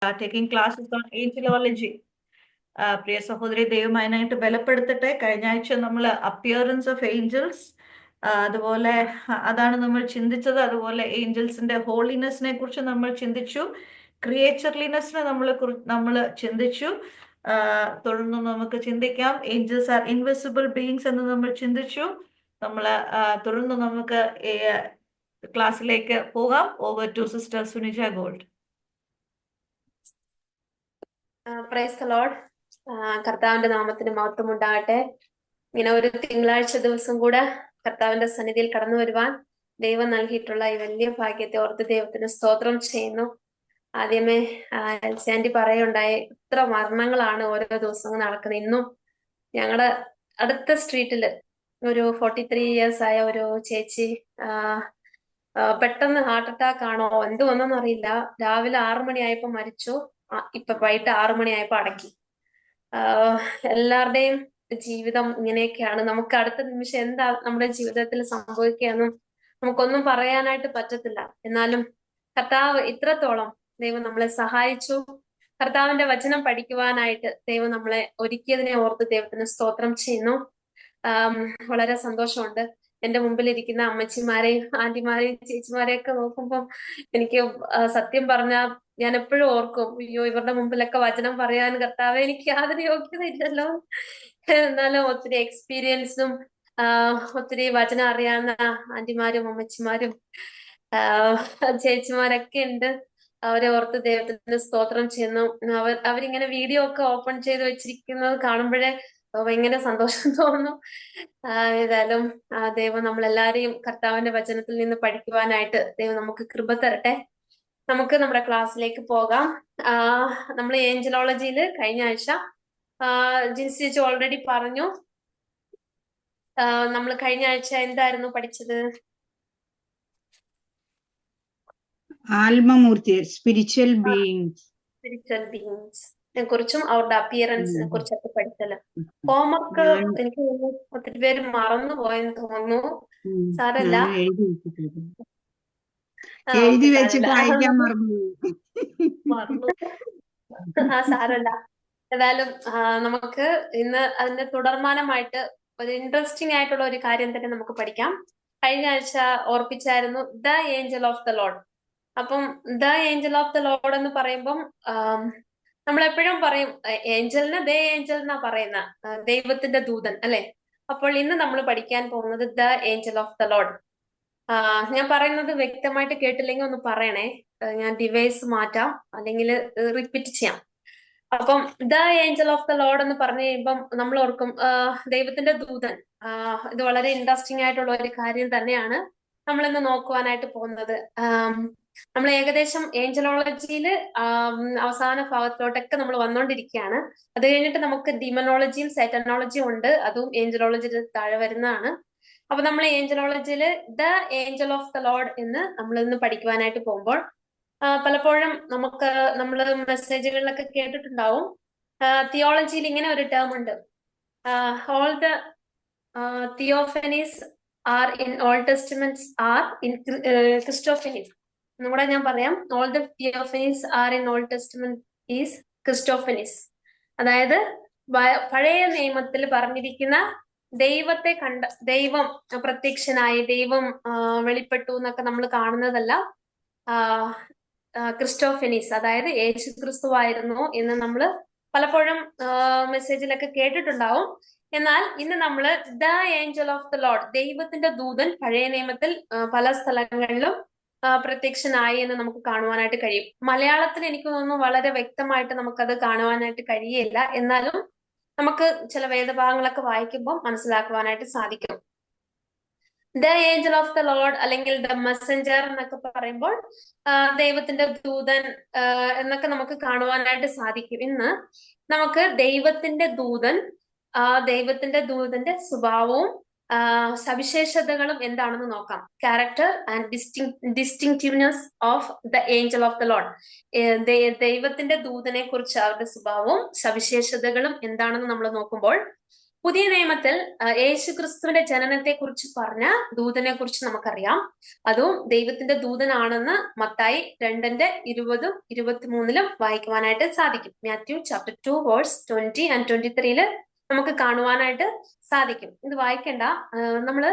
taking classes on angelology. പ്രിയ സഹോദരി ദൈവം അതിനായിട്ട് ബലപ്പെടുത്തട്ടെ. കഴിഞ്ഞ ആഴ്ച നമ്മൾ അപ്പിയറൻസ് ഓഫ് ഏഞ്ചൽസ്, അതുപോലെ അതാണ് നമ്മൾ ചിന്തിച്ചത്. അതുപോലെ ഏഞ്ചൽസിന്റെ ഹോളിനെസ്സിനെ കുറിച്ച് നമ്മൾ ചിന്തിച്ചു. ക്രിയേച്ചർലിനെസ്സിനെ നമ്മൾ ചിന്തിച്ചു. തുടർന്ന് നമുക്ക് ചിന്തിക്കാം ഏഞ്ചൽസ് ആർ ഇൻവിസിബിൾ ബീയിങ്സ് എന്ന് നമ്മൾ ചിന്തിച്ചു. നമ്മൾ തുടർന്ന് നമുക്ക് ക്ലാസ്സിലേക്ക് പോകാം. Over to sister Sunija gold. Praise the lord. കർത്താവിന്റെ നാമത്തിന് മഹത്വം ഉണ്ടാകട്ടെ. ഇങ്ങനെ ഒരു തിങ്കളാഴ്ച ദിവസം കൂടെ കർത്താവിന്റെ സന്നിധിയിൽ കടന്നു വരുവാൻ ദൈവം നൽകിയിട്ടുള്ള ഈ വലിയ ഭാഗ്യത്തെ ഓർത്ത് ദൈവത്തിന് സ്തോത്രം ചെയ്യുന്നു. ആദ്യമേ സാൻഡി പറയുണ്ടായി, ഇത്ര മരണങ്ങളാണ് ഓരോ ദിവസവും നടക്കുന്നത്. ഇന്നും ഞങ്ങളുടെ അടുത്ത സ്ട്രീറ്റില് ഒരു 43 years ആയ ഒരു ചേച്ചി പെട്ടെന്ന് ഹാർട്ട് അറ്റാക്ക് ആണോ എന്ത് വന്നെന്ന് അറിയില്ല. രാവിലെ 6 മണിയായപ്പോ മരിച്ചു. ഇപ്പൊ വൈകിട്ട് 6 മണിയായപ്പോ അടക്കി. എല്ലാവരുടെയും ജീവിതം ഇങ്ങനെയൊക്കെയാണ്. നമുക്ക് അടുത്ത നിമിഷം എന്താ നമ്മുടെ ജീവിതത്തിൽ സംഭവിക്കുകയെന്നും നമുക്കൊന്നും പറയാനായിട്ട് പറ്റത്തില്ല. എന്നാലും കർത്താവ് ഇത്രത്തോളം ദൈവം നമ്മളെ സഹായിച്ചു. കർത്താവിന്റെ വചനം പഠിക്കുവാനായിട്ട് ദൈവം നമ്മളെ ഒരുക്കിയതിനെ ഓർത്ത് ദൈവത്തിന് സ്തോത്രം ചെയ്യുന്നു. വളരെ സന്തോഷമുണ്ട്. എന്റെ മുമ്പിൽ ഇരിക്കുന്ന അമ്മച്ചിമാരെയും ആന്റിമാരെയും ചേച്ചിമാരെയൊക്കെ നോക്കുമ്പോൾ എനിക്ക് സത്യം പറഞ്ഞാൽ ഞാൻ എപ്പോഴും ഓർക്കും, അയ്യോ ഇവരുടെ മുമ്പിലൊക്കെ വചനം പറയാൻ കർത്താവേ എനിക്ക് യാതൊരു യോഗ്യത ഇല്ലല്ലോ. എന്നാലും ഒത്തിരി എക്സ്പീരിയൻസും ഒത്തിരി വചനം അറിയാവുന്ന ആന്റിമാരും അമ്മച്ചിമാരും ചേച്ചിമാരൊക്കെ ഉണ്ട്. അവരെ ഓർത്ത് ദൈവത്തിന് സ്തോത്രം ചെയ്യുന്നു. അവരിങ്ങനെ വീഡിയോ ഒക്കെ ഓപ്പൺ ചെയ്ത് വെച്ചിരിക്കുന്നത് കാണുമ്പോഴേ ഭയങ്കര സന്തോഷം തോന്നുന്നു. ഏതായാലും ദൈവം നമ്മളെല്ലാരെയും കർത്താവിന്റെ വചനത്തിൽ നിന്ന് പഠിക്കുവാനായിട്ട് ദൈവം നമുക്ക് കൃപ തരട്ടെ. നമുക്ക് നമ്മുടെ ക്ലാസ്സിലേക്ക് പോകാം. നമ്മൾ ഏഞ്ചലോളജിയിൽ കഴിഞ്ഞ ആഴ്ച ജിൻസി ചേച്ചി ഓൾറെഡി പറഞ്ഞു. നമ്മൾ കഴിഞ്ഞ ആഴ്ച എന്തായിരുന്നു പഠിച്ചത്? ആത്മമൂർത്തി, സ്പിരിച്വൽ ബീയിങ്സ് കുറിച്ചും അവരുടെ അപ്പിയറൻസിനെ കുറിച്ചൊക്കെ പഠിച്ചല്ലോ. ഹോംവർക്ക് എനിക്ക് ഒത്തിരി പേര് മറന്നു പോയെന്ന് തോന്നുന്നു. സാരല്ല, എഴുതി വെച്ചിട്ട് അയക്കാൻ മറന്നു. സാരല്ല. ഏതായാലും നമുക്ക് ഇന്ന് അതിന്റെ തുടർമാനമായിട്ട് ഒരു ഇൻട്രസ്റ്റിംഗ് ആയിട്ടുള്ള ഒരു കാര്യം തന്നെ നമുക്ക് പഠിക്കാം. കഴിഞ്ഞ ആഴ്ച ഓർപ്പിച്ചായിരുന്നു the angel of the Lord. അപ്പം the angel of the Lord എന്ന് പറയുമ്പം നമ്മളെപ്പോഴും പറയും ഏഞ്ചലിന് ദ ഏഞ്ചൽ എന്നാ പറയുന്ന, ദൈവത്തിന്റെ ദൂതൻ അല്ലെ. അപ്പോൾ ഇന്ന് നമ്മൾ പഠിക്കാൻ പോകുന്നത് the angel of the Lord. ഞാൻ പറയുന്നത് വ്യക്തമായിട്ട് കേട്ടില്ലെങ്കിൽ ഒന്ന് പറയണേ. ഞാൻ ഡിവൈസ് മാറ്റാം അല്ലെങ്കിൽ റിപ്പീറ്റ് ചെയ്യാം. അപ്പം the angel of the Lord എന്ന് പറഞ്ഞു കഴിയുമ്പം നമ്മൾ ഓർക്കും ദൈവത്തിന്റെ ദൂതൻ. ഇത് വളരെ ഇൻട്രസ്റ്റിംഗ് ആയിട്ടുള്ള ഒരു കാര്യം തന്നെയാണ് നമ്മൾ ഇന്ന് നോക്കുവാനായിട്ട് പോകുന്നത്. നമ്മൾ ഏകദേശം ഏഞ്ചലോളജിയിൽ അവസാന ഭാഗത്തോട്ടൊക്കെ നമ്മൾ വന്നുകൊണ്ടിരിക്കുകയാണ്. അത് കഴിഞ്ഞിട്ട് നമുക്ക് ഡിമനോളജിയും സൈറ്റനോളജിയും ഉണ്ട്. അതും ഏഞ്ചലോളജിയിൽ താഴെ വരുന്നതാണ്. അപ്പൊ നമ്മൾ ഏഞ്ചലോളജിയിൽ the angel of the Lord എന്ന് നമ്മൾ ഇന്ന് പഠിക്കുവാനായിട്ട് പോകുമ്പോൾ പലപ്പോഴും നമ്മൾ മെസ്സേജുകളിലൊക്കെ കേട്ടിട്ടുണ്ടാവും. തിയോളജിയിൽ ഇങ്ങനെ ഒരു ടേം ഉണ്ട്, all the theophanies are in Old Testaments are in Christophanies. ഒന്നുകൂടെ ഞാൻ പറയാം, all the theophanies are in Old Testament is Christophanies. അതായത് പഴയ നിയമത്തിൽ പറഞ്ഞിരിക്കുന്ന ദൈവത്തെ കണ്ട, ദൈവം പ്രത്യക്ഷനായി, ദൈവം വെളിപ്പെട്ടു എന്നൊക്കെ നമ്മൾ കാണുന്നതല്ല ക്രിസ്റ്റോഫനീസ്, അതായത് യേശു ക്രിസ്തുവായിരുന്നു എന്ന് നമ്മൾ പലപ്പോഴും മെസ്സേജിലൊക്കെ കേട്ടിട്ടുണ്ടാവും. എന്നാൽ ഇന്ന് നമ്മൾ the angel of the Lord, ദൈവത്തിന്റെ ദൂതൻ, പഴയ നിയമത്തിൽ പല സ്ഥലങ്ങളിലും പ്രത്യക്ഷനായി എന്ന് നമുക്ക് കാണുവാനായിട്ട് കഴിയും. മലയാളത്തിൽ എനിക്ക് തോന്നുന്നു വളരെ വ്യക്തമായിട്ട് നമുക്കത് കാണുവാനായിട്ട് കഴിയില്ല. എന്നാലും നമുക്ക് ചില വേദഭാഗങ്ങളൊക്കെ വായിക്കുമ്പോൾ മനസ്സിലാക്കുവാനായിട്ട് സാധിക്കും. The angel of the Lord അല്ലെങ്കിൽ ദ മെസ്സഞ്ചർ എന്നൊക്കെ പറയുമ്പോൾ ദൈവത്തിന്റെ ദൂതൻ എന്നൊക്കെ നമുക്ക് കാണുവാനായിട്ട് സാധിക്കും. ഇന്ന് നമുക്ക് ദൈവത്തിന്റെ ദൂതൻ, ദൈവത്തിന്റെ ദൂതന്റെ സ്വഭാവവും സവിശേഷതകളും എന്താണെന്ന് നോക്കാം. Character and distinctiveness of the angel of the Lord. ദൈവത്തിന്റെ ദൂതനെ കുറിച്ച് അവരുടെ സ്വഭാവവും സവിശേഷതകളും എന്താണെന്ന് നമ്മൾ നോക്കുമ്പോൾ പുതിയ നിയമത്തിൽ യേശുക്രിസ്തുവിന്റെ ജനനത്തെ കുറിച്ച് പറഞ്ഞ ദൂതനെ കുറിച്ച് നമുക്കറിയാം. അതും ദൈവത്തിന്റെ ദൂതനാണെന്ന് മത്തായി 2:20-23 വായിക്കുവാനായിട്ട് സാധിക്കും. മാത്യു ചാപ്റ്റർ 2 വേഴ്സ് 20 and 23 നമുക്ക് കാണുവാനായിട്ട് സാധിക്കും. ഇത് വായിക്കേണ്ട. നമ്മള്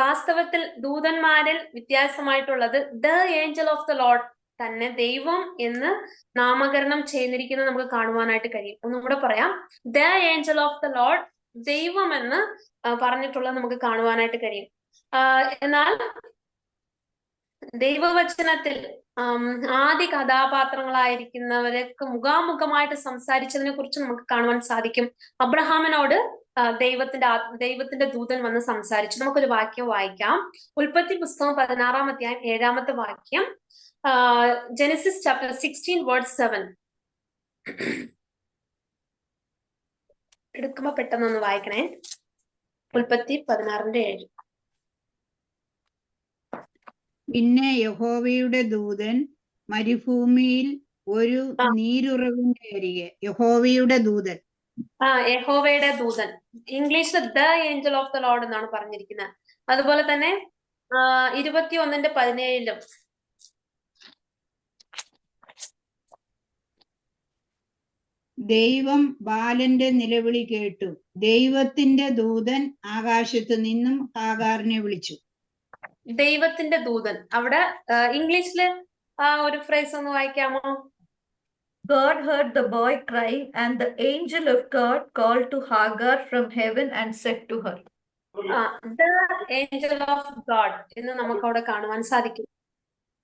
വാസ്തവത്തിൽ ദൂതന്മാരിൽ വ്യത്യാസമായിട്ടുള്ളത് the angel of the Lord തന്നെ ദൈവം എന്ന് നാമകരണം ചെയ്തിരിക്കുന്നത് നമുക്ക് കാണുവാനായിട്ട് കഴിയും. ഒന്നുകൂടെ പറയാം, the angel of the Lord ദൈവം എന്ന് പറഞ്ഞിട്ടുള്ളത് നമുക്ക് കാണുവാനായിട്ട് കഴിയും. എന്നാൽ ദൈവവചനത്തിൽ ആദ്യ കഥാപാത്രങ്ങളായിരിക്കുന്നവർക്ക് മുഖാമുഖമായിട്ട് സംസാരിച്ചതിനെ കുറിച്ച് നമുക്ക് കാണുവാൻ സാധിക്കും. അബ്രഹാമിനോട് ദൈവത്തിന്റെ ദൂതൻ വന്ന് സംസാരിച്ചു. നമുക്കൊരു വാക്യം വായിക്കാം. ഉൽപ്പത്തി പുസ്തകം 16-ാം അധ്യായം 7-ാമത്തെ വാക്യം. Genesis chapter 16 verse 7. എടുക്കുമ്പോ പെട്ടെന്നൊന്ന് വായിക്കണേ. ഉൽപ്പത്തി 16:7. പിന്നെ യഹോവയുടെ ദൂതൻ മരുഭൂമിയിൽ ഒരു നീരുറവിന്റെ അരികെ. യഹോവയുടെ ദൂതൻ, യഹോവയുടെ ദൂതൻ. ഇംഗ്ലീഷിൽ the angel of the Lord എന്നാണ് പറഞ്ഞിരിക്കുന്നത്. അതുപോലെ തന്നെ 21:17 ദൈവം ബാലന്റെ നിലവിളി കേട്ടു. ദൈവത്തിന്റെ ദൂതൻ ആകാശത്ത് നിന്നും ഹാഗാറിനെ വിളിച്ചു. ദൈവത്തിന്റെ ദൂതൻ. അവിടെ ഇംഗ്ലീഷില് ഒരു ഫ്രേസ് ഒന്ന് വായിക്കാമോ? God heard the boy crying, and the angel of God called to Hagar from heaven and said to her. The angel of God എന്ന് നമുക്ക് അവിടെ കാണുവാൻ സാധിക്കും.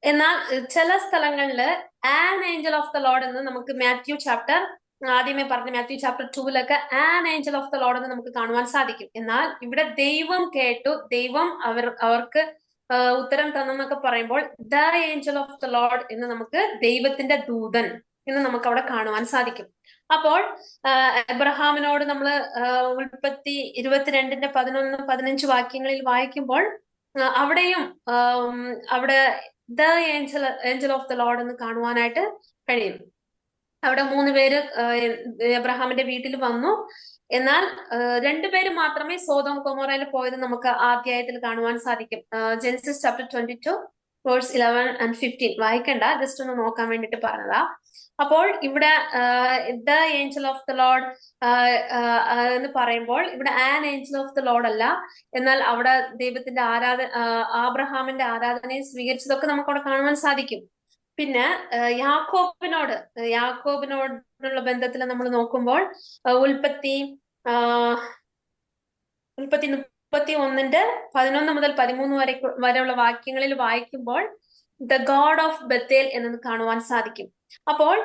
എന്നാൽ ചില സ്ഥലങ്ങളില് an angel of the Lord എന്ന് നമുക്ക് ആദ്യമേ പറഞ്ഞ Matthew chapter 2 an angel of the Lord എന്ന് നമുക്ക് കാണുവാൻ സാധിക്കും. എന്നാൽ ഇവിടെ ദൈവം കേട്ടു, ദൈവം അവർക്ക് ഉത്തരം തന്നെന്നൊക്കെ പറയുമ്പോൾ the angel of the Lord എന്ന് നമുക്ക് ദൈവത്തിന്റെ ദൂതൻ എന്ന് നമുക്ക് അവിടെ കാണുവാൻ സാധിക്കും. അപ്പോൾ അബ്രഹാമിനോട് നമ്മൾ ഉൽപ്പത്തി 22:11-15 വാക്യങ്ങളിൽ വായിക്കുമ്പോൾ അവിടെയും അവിടെ the angel of the Lord എന്ന് കാണുവാനായിട്ട് കഴിയും. അവിടെ 3 പേര് അബ്രഹാമിന്റെ വീട്ടിൽ വന്നു. എന്നാൽ 2 പേര് മാത്രമേ സോദോം ഗൊമോറയിൽ പോയത് നമുക്ക് ആ അധ്യായത്തിൽ കാണുവാൻ സാധിക്കും. ജെനസിസ് ചാപ്റ്റർ 22 വേഴ്സ് 11 and 15 വായിക്കണ്ട, ജസ്റ്റ് ഒന്ന് നോക്കാൻ വേണ്ടിട്ട് പറഞ്ഞതാ. അപ്പോൾ ഇവിടെ the angel of the Lord എന്ന് പറയുമ്പോൾ ഇവിടെ an angel of the Lord അല്ല, എന്നാൽ അവിടെ ദൈവത്തിന്റെ ആബ്രഹാമിന്റെ ആരാധനയെ സ്വീകരിച്ചതൊക്കെ നമുക്ക് അവിടെ കാണുവാൻ സാധിക്കും. പിന്നെ യാക്കോബിനോടുള്ള ബന്ധത്തിൽ നമ്മൾ നോക്കുമ്പോൾ ഉൽപ്പത്തി 31:11-13 വരെയുള്ള വാക്യങ്ങളിൽ വായിക്കുമ്പോൾ ദ ഗോഡ് ഓഫ് ബത്തേൽ എന്ന് കാണുവാൻ സാധിക്കും. അപ്പോൾ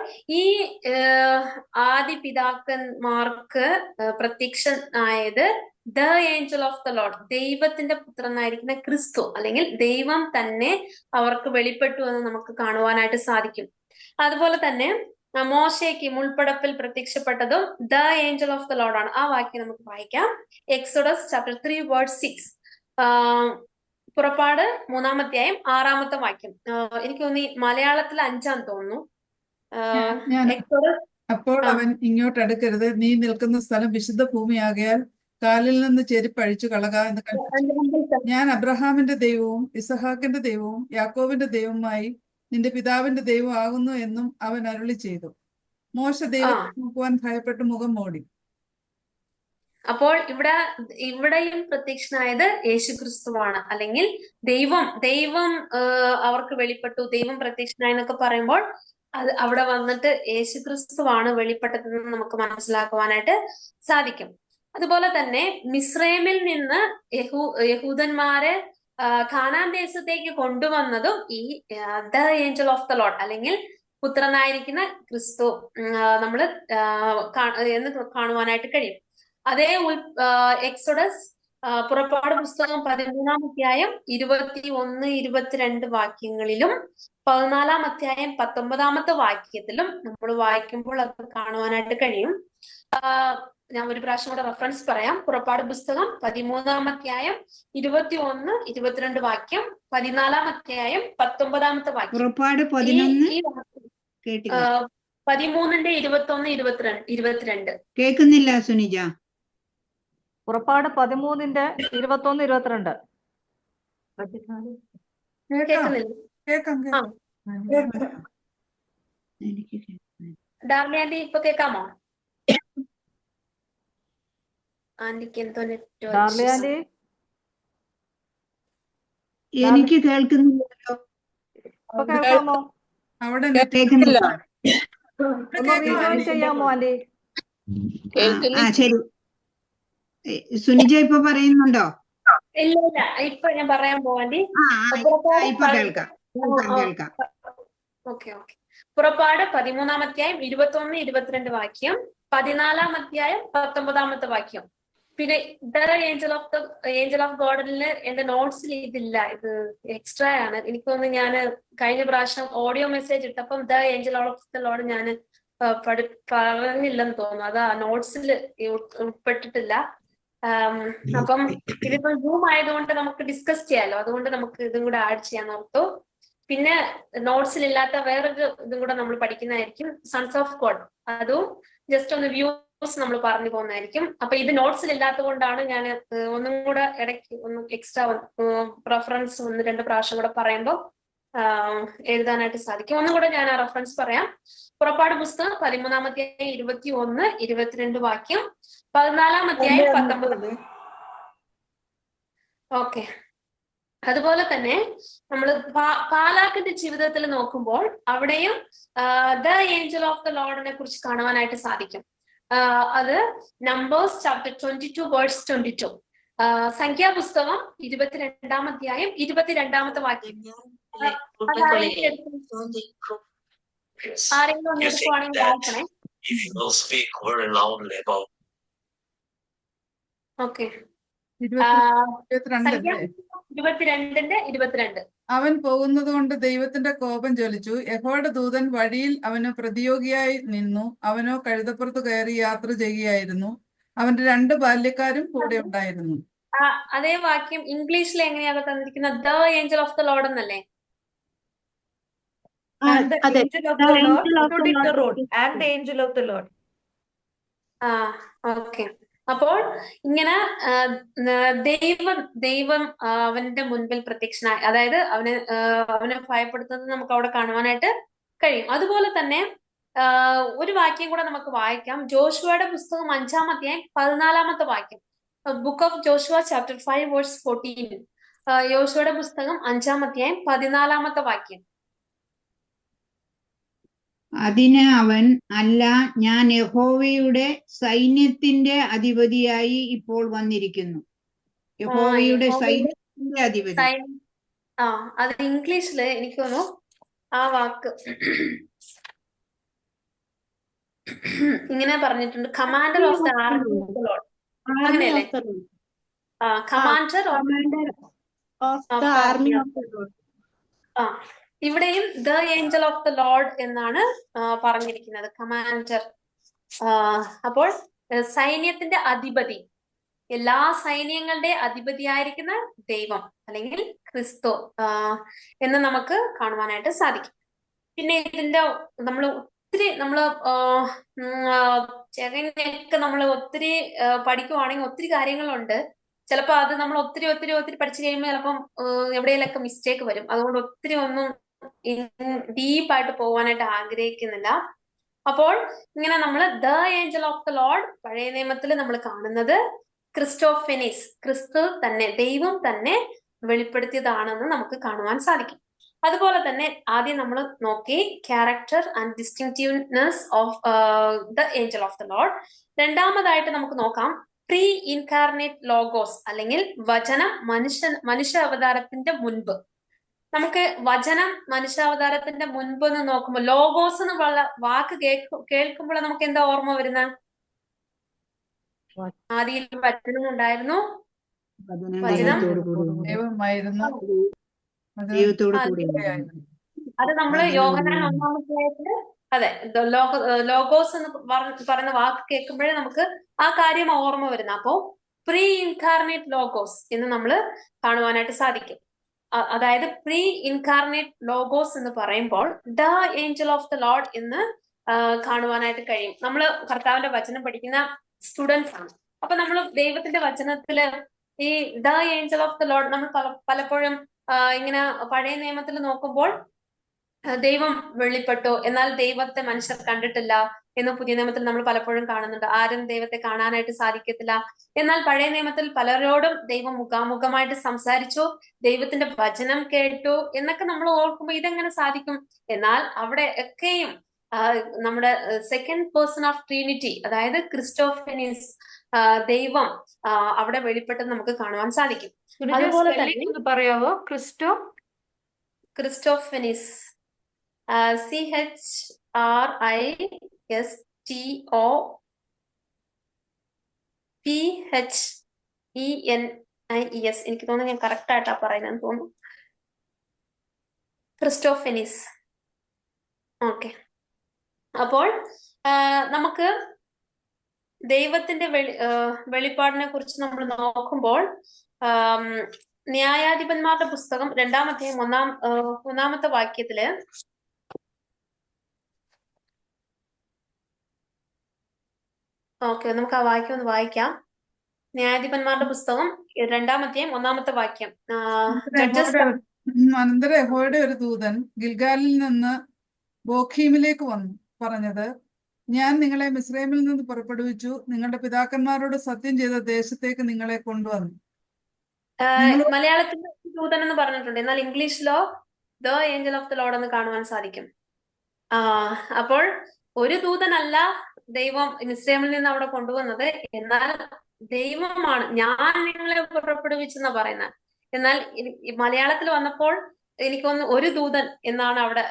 ഈ ആദി പിതാക്കന്മാർക്ക് പ്രത്യക്ഷനായത് the angel of the Lord, ദൈവത്തിന്റെ പുത്രനായിരിക്കുന്ന ക്രിസ്തു അല്ലെങ്കിൽ ദൈവം തന്നെ അവർക്ക് വെളിപ്പെട്ടു എന്ന് നമുക്ക് കാണുവാനായിട്ട് സാധിക്കും. അതുപോലെ തന്നെ മോശയ്ക്ക് മുൾപ്പടപ്പിൽ പ്രത്യക്ഷപ്പെട്ടതും the angel of the Lord ആണ്. ആ വാക്യം നമുക്ക് വായിക്കാം. Exodus chapter 3 verse 6. പുറപ്പാട് 3-ാം അധ്യായം 6-ാമത്തെ വാക്യം. എനിക്ക് തോന്നി മലയാളത്തിൽ 5-ആം തോന്നുന്നു. അപ്പോൾ അവൻ ഇങ്ങോട്ട് അടുക്കരുത്, നീ നിൽക്കുന്ന സ്ഥലം വിശുദ്ധ ഭൂമിയാകയാൽ കാലിൽ നിന്ന് ചെരുപ്പഴിച്ചു കളക എന്ന് കൽപ്പിച്ചു. ഞാൻ അബ്രഹാമിന്റെ ദൈവവും ഇസഹാക്കിന്റെ ദൈവവും യാക്കോബിന്റെ ദൈവവുമായി നിന്റെ പിതാവിന്റെ ദൈവം ആകുന്നു എന്നും അവൻ അരുളി ചെയ്തു. മോശ ദൈവത്തെ നോക്കുവാൻ ഭയപ്പെട്ട് മുഖം മൂടി. അപ്പോൾ ഇവിടെയും പ്രത്യക്ഷനായത് യേശുക്രിസ്തുവാണ്, അല്ലെങ്കിൽ ദൈവം അവർക്ക് വെളിപ്പെട്ടു, ദൈവം പ്രത്യക്ഷനായെന്നൊക്കെ പറയുമ്പോൾ അത് അവിടെ വന്നിട്ട് യേശുക്രിസ്തുവാണ് വെളിപ്പെട്ടതെന്ന് നമുക്ക് മനസ്സിലാക്കുവാനായിട്ട് സാധിക്കും. അതുപോലെ തന്നെ മിസ്രൈമിൽ നിന്ന് യഹൂദന്മാരെ കാനാൻ ദേശത്തേക്ക് കൊണ്ടുവന്നതും ഈ the angel of the Lord അല്ലെങ്കിൽ പുത്രനായിരിക്കുന്ന ക്രിസ്തു നമ്മള് എന്ന് കാണുവാനായിട്ട് കഴിയും. അതേ എക്സോഡസ് പുറപ്പാട് പുസ്തകം 13-ാം അധ്യായം 21-22 വാക്യങ്ങളിലും 14-ാം അധ്യായം 19-ാമത്തെ വാക്യത്തിലും നമ്മൾ വായിക്കുമ്പോൾ അത് കാണുവാനായിട്ട് കഴിയും. ഞാൻ ഒരു പ്രാവശ്യം കൂടെ റെഫറൻസ് പറയാം. പുറപ്പാട് പുസ്തകം 13-ാം അധ്യായം 21-22 വാക്യം, 14-ാം അധ്യായം 19-ാമത്തെ വാക്യം. 13-ന്റെ 21-22 കേൾക്കുന്നില്ല സുനിജ. പുറപ്പാട് 13:21-22. കേൾക്കാം കേൾക്കുന്നില്ല? കേൾക്കാം ആ കേൾക്കാം. എനിക്ക് കേൾക്കാൻ. ഡാർലി ആന്റി ഇപ്പൊ കേൾക്കാമോ? ആന്റിക്ക് എന്തോ നെറ്റ് ഡാർലി ആന്റി, എനിക്ക് കേൾക്കുന്നില്ലല്ലോ. ഇപ്പൊ കേൾക്കാമോ? അവിടെ നെറ്റ് കേൾക്കുന്നില്ല. ഒന്ന് റീജോയിൻ ചെയ്യാമോ ആന്റി? ആ ശരി. സുനിജ ഇപ്പൊ പറയുന്നുണ്ടോ? ഇല്ല ഇല്ല, ഇപ്പൊ ഞാൻ പറയാൻ പോവാണ്ടി. ആ ഇപ്പൊ കേൾക്കാം. കേൾക്കാം. Okay okay. പുറപ്പാട് 13-ാം അധ്യായം 21-22 വാക്യം, 14-ാം അധ്യായം 19-ാമത്തെ വാക്യം. പിന്നെ ഏഞ്ചൽ ഓഫ് ഗോഡില് എന്റെ നോട്ട്സിൽ ഇതില്ല, ഇത് എക്സ്ട്രാ ആണ്. എനിക്കൊന്ന് ഞാൻ കഴിഞ്ഞ പ്രാവശ്യം ഓഡിയോ മെസ്സേജ് ഇട്ടപ്പം ഏഞ്ചൽ ഓഫ് ദ ലോർഡ് ഞാൻ പറഞ്ഞില്ലെന്ന് തോന്നുന്നു. അത് ആ നോട്ട്സിൽ ഉൾപ്പെട്ടിട്ടില്ല. അപ്പം ഇതിപ്പോ സൂം ആയതുകൊണ്ട് നമുക്ക് ഡിസ്കസ് ചെയ്യാലോ, അതുകൊണ്ട് നമുക്ക് ഇതും കൂടെ ആഡ് ചെയ്യാൻ ഓർത്തു. പിന്നെ നോട്ട്സിൽ ഇല്ലാത്ത വേറൊരു ഇതും കൂടെ നമ്മൾ പഠിക്കുന്നതായിരിക്കും, സൺസ് ഓഫ് ഗോഡ്. അതും ജസ്റ്റ് ഒന്ന് വ്യൂസ് നമ്മൾ പറഞ്ഞു പോകുന്നതായിരിക്കും. അപ്പൊ ഇത് നോട്ട്സിൽ ഇല്ലാത്തത് കൊണ്ടാണ് ഞാൻ ഒന്നും കൂടെ ഇടയ്ക്ക് ഒന്ന് എക്സ്ട്രാ റെഫറൻസ് 1-2 പ്രാവശ്യം കൂടെ പറയുമ്പോൾ എഴുതാനായിട്ട് സാധിക്കും. ഒന്നും കൂടെ ഞാൻ ആ റെഫറൻസ് പറയാം. പുറപ്പാട് പുസ്തകം 13-ാം അധ്യായം 21-22 വാക്യം, 14-ാം അധ്യായം 19. ഓക്കെ. അതുപോലെ തന്നെ നമ്മൾ ബാലാക്കിന്റെ ജീവിതത്തിൽ നോക്കുമ്പോൾ അവിടെയും ദ ഏഞ്ചൽ ഓഫ് ദ ലോർഡിനെ കുറിച്ച് കാണുവാനായിട്ട് സാധിക്കും. അത് നമ്പേഴ്സ് ചാപ്റ്റർ 22:22. സംഖ്യാപുസ്തകം 22-ാം അധ്യായം 22-ാമത്തെ വാക്യം. ആരെങ്കിലും ഒന്ന് എടുക്കുവാണെങ്കിൽ വായിക്കണേ. ഓക്കെ. 22-22. അവൻ പോകുന്നത് കൊണ്ട് ദൈവത്തിന്റെ കോപം ജ്വലിച്ചു. യഹോവയുടെ ദൂതൻ വഴിയിൽ അവന് പ്രതിയോഗിയായി നിന്നു. അവനോ കഴുതപ്പുറത്ത് കയറി യാത്ര ചെയ്യുകയായിരുന്നു. അവന്റെ 2 ബാല്യക്കാരും കൂടെ ഉണ്ടായിരുന്നു. അതേ വാക്യം ഇംഗ്ലീഷിൽ എങ്ങനെയാണ് തന്നിരിക്കുന്നത്? The angel of the Lord എന്നല്ലേ? And the angel of the Lord stood in the road. And the angel of the Lord. Okay. അപ്പോൾ ഇങ്ങനെ ദൈവം അവന്റെ മുൻപിൽ പ്രത്യക്ഷനായി, അതായത് അവനെ ഭയപ്പെടുത്തുന്നത് നമുക്ക് അവിടെ കാണുവാനായിട്ട് കഴിയും. അതുപോലെ തന്നെ ഒരു വാക്യം കൂടെ നമുക്ക് വായിക്കാം. ജോഷുവയുടെ പുസ്തകം 5-ാം അധ്യായം 14-ാമത്തെ വാക്യം. Book of Joshua chapter 5:14. യോശുവയുടെ പുസ്തകം 5-ാം അധ്യായം 14-ാമത്തെ വാക്യം. അതിന് അവൻ, അല്ല, ഞാൻ യഹോവയുടെ സൈന്യത്തിന്റെ അധിപതിയായി ഇപ്പോൾ വന്നിരിക്കുന്നു. യഹോവയുടെ സൈന്യത്തിന്റെ അധിപതി. അത് ഇംഗ്ലീഷില് എനിക്ക് തോന്നുന്നു ആ വാക്ക് ഇങ്ങനെ പറഞ്ഞിട്ടുണ്ട്, commander of the army of the Lord. അങ്ങനെയല്ലേ? Commander of the army of the Lord. ഇവിടെയും the angel of the Lord എന്നാണ് പറഞ്ഞിരിക്കുന്നത്, കമാൻഡർ. അപ്പോൾ സൈന്യത്തിന്റെ അധിപതി, എല്ലാ സൈന്യങ്ങളുടെ അധിപതിയായിരിക്കുന്ന ദൈവം അല്ലെങ്കിൽ ക്രിസ്തു എന്ന് നമുക്ക് കാണുവാനായിട്ട് സാധിക്കും. പിന്നെ ഇതിന്റെ നമ്മൾ ചെറിയൊക്കെ നമ്മൾ ഒത്തിരി പഠിക്കുവാണെങ്കിൽ ഒത്തിരി കാര്യങ്ങളുണ്ട്. ചിലപ്പോൾ അത് നമ്മൾ ഒത്തിരി പഠിച്ചു കഴിയുമ്പോൾ ചിലപ്പം എവിടെയെങ്കിലൊക്കെ മിസ്റ്റേക്ക് വരും. അതുകൊണ്ട് ഒത്തിരി ഒന്നും ഡീപ്പായിട്ട് പോകാനായിട്ട് ആഗ്രഹിക്കുന്നില്ല. അപ്പോൾ ഇങ്ങനെ നമ്മൾ the angel of the Lord പഴയ നിയമത്തിൽ നമ്മൾ കാണുന്നത് ക്രിസ്റ്റോഫെനിസ്, ക്രിസ്തു തന്നെ, ദൈവം തന്നെ വെളിപ്പെടുത്തിയതാണെന്ന് നമുക്ക് കാണുവാൻ സാധിക്കും. അതുപോലെ തന്നെ ആദ്യം നമ്മൾ നോക്കി character and distinctiveness of the angel of the Lord. രണ്ടാമതായിട്ട് നമുക്ക് നോക്കാം പ്രീ ഇൻകാർണേറ്റ് ലോഗോസ്, അല്ലെങ്കിൽ വചനം മനുഷ്യ അവതാരത്തിന്റെ മുൻപ്. നമുക്ക് വചനം മനുഷ്യാവതാരത്തിന്റെ മുൻപ് എന്ന് നോക്കുമ്പോൾ ലോഗോസ് എന്നുള്ള വാക്ക് കേൾക്കുമ്പോൾ നമുക്ക് എന്താ ഓർമ്മ വരുന്ന? ആദിയിൽ വചനം ഉണ്ടായിരുന്നു, വചനം ദൈവമായിരുന്നു, അത് നമ്മള് യോഹന്നാൻ 1-ാം അധ്യായത്തില് അതെ ലോഗോസ് എന്ന് പറയുന്ന വാക്ക് കേൾക്കുമ്പോഴേ നമുക്ക് ആ കാര്യം ഓർമ്മ വരുന്ന. അപ്പോ പ്രീ ഇൻകാർണേറ്റ് ലോഗോസ് എന്ന് നമ്മൾ കാണുവാനായിട്ട് സാധിക്കും. അതായത് പ്രീ ഇൻകാർണേറ്റ് ലോഗോസ് എന്ന് പറയുമ്പോൾ the angel of the Lord എന്ന് കാണുവാനായിട്ട് കഴിയും. നമ്മൾ കർത്താവിന്റെ വചനം പഠിക്കുന്ന സ്റ്റുഡൻസ് ആണ്. അപ്പൊ നമ്മൾ ദൈവത്തിന്റെ വചനത്തില് ഈ the angel of the Lord നമ്മൾ പലപ്പോഴും ഇങ്ങനെ പഴയ നിയമത്തിൽ നോക്കുമ്പോൾ ദൈവം വെളിപ്പെട്ടു, എന്നാൽ ദൈവത്തെ മനുഷ്യർ കണ്ടിട്ടില്ല എന്ന് പുതിയ നിയമത്തിൽ നമ്മൾ പലപ്പോഴും കാണുന്നുണ്ട്. ആരും ദൈവത്തെ കാണാനായിട്ട് സാധിക്കത്തില്ല. എന്നാൽ പഴയ നിയമത്തിൽ പലരോടും ദൈവം മുഖാമുഖമായിട്ട് സംസാരിച്ചു, ദൈവത്തിന്റെ വചനം കേട്ടു എന്നൊക്കെ നമ്മൾ ഓർക്കുമ്പോൾ ഇതെങ്ങനെ സാധിക്കും? എന്നാൽ അവിടെ ഒക്കെയും നമ്മുടെ സെക്കൻഡ് പേഴ്സൺ ഓഫ് ട്രിനിറ്റി, അതായത് ക്രിസ്റ്റോഫനിസ്, ദൈവം അവിടെ വെളിപ്പെട്ടത് നമുക്ക് കാണുവാൻ സാധിക്കും. അതുപോലെ തന്നെ പറയാവോ? ക്രിസ്റ്റോഫനിസ്, CHRISTOPHENIES. എനിക്ക് തോന്നുന്നു ഞാൻ കറക്റ്റ് ആയിട്ടാ പറയുന്നതെന്ന് തോന്നുന്നു. ക്രിസ്റ്റോഫനിസ്. ഓക്കെ. അപ്പോൾ നമുക്ക് ദൈവത്തിന്റെ വെളിപ്പാടിനെ കുറിച്ച് നമ്മൾ നോക്കുമ്പോൾ ന്യായാധിപന്മാരുടെ പുസ്തകം 2-ാം അധ്യായം 1-ാമത്തെ വാക്യത്തില് നമുക്ക് ആ വാക്യം ഒന്ന് വായിക്കാം. ന്യായാധിപന്മാരുടെ പുസ്തകം 2-ാം അധ്യായം 1-ാമത്തെ വാക്യം. അനന്തരം യഹോവയുടെ ഒരു ദൂതൻ ഗിൽഗാലിൽ നിന്ന് ബോഖീമിലേക്ക് വന്നു പറഞ്ഞത്, ഞാൻ നിങ്ങളെ മിസ്രൈമിൽ നിന്ന് പുറപ്പെടുവിച്ചു, നിങ്ങളുടെ പിതാക്കന്മാരോട് സത്യം ചെയ്ത ദേശത്തേക്ക് നിങ്ങളെ കൊണ്ടുവന്നു. മലയാളത്തിൽ ദൂതൻ എന്ന് പറഞ്ഞിട്ടുണ്ട്, എന്നാൽ ഇംഗ്ലീഷിലോ the angel of the Lord എന്ന് കാണുവാൻ സാധിക്കും. അപ്പോൾ ഒരു ദൂതനല്ല ദൈവം മിസ്രൈമിൽ നിന്ന് അവിടെ കൊണ്ടുവന്നത്, എന്നാൽ ദൈവമാണ് ഞാൻ നിങ്ങളെ പുറപ്പെടുവിച്ചെന്നാ പറയുന്നത്. എന്നാൽ മലയാളത്തിൽ വന്നപ്പോൾ എനിക്കൊന്ന് ഒരു ദൂതൻ എന്നാണ് അവിടെ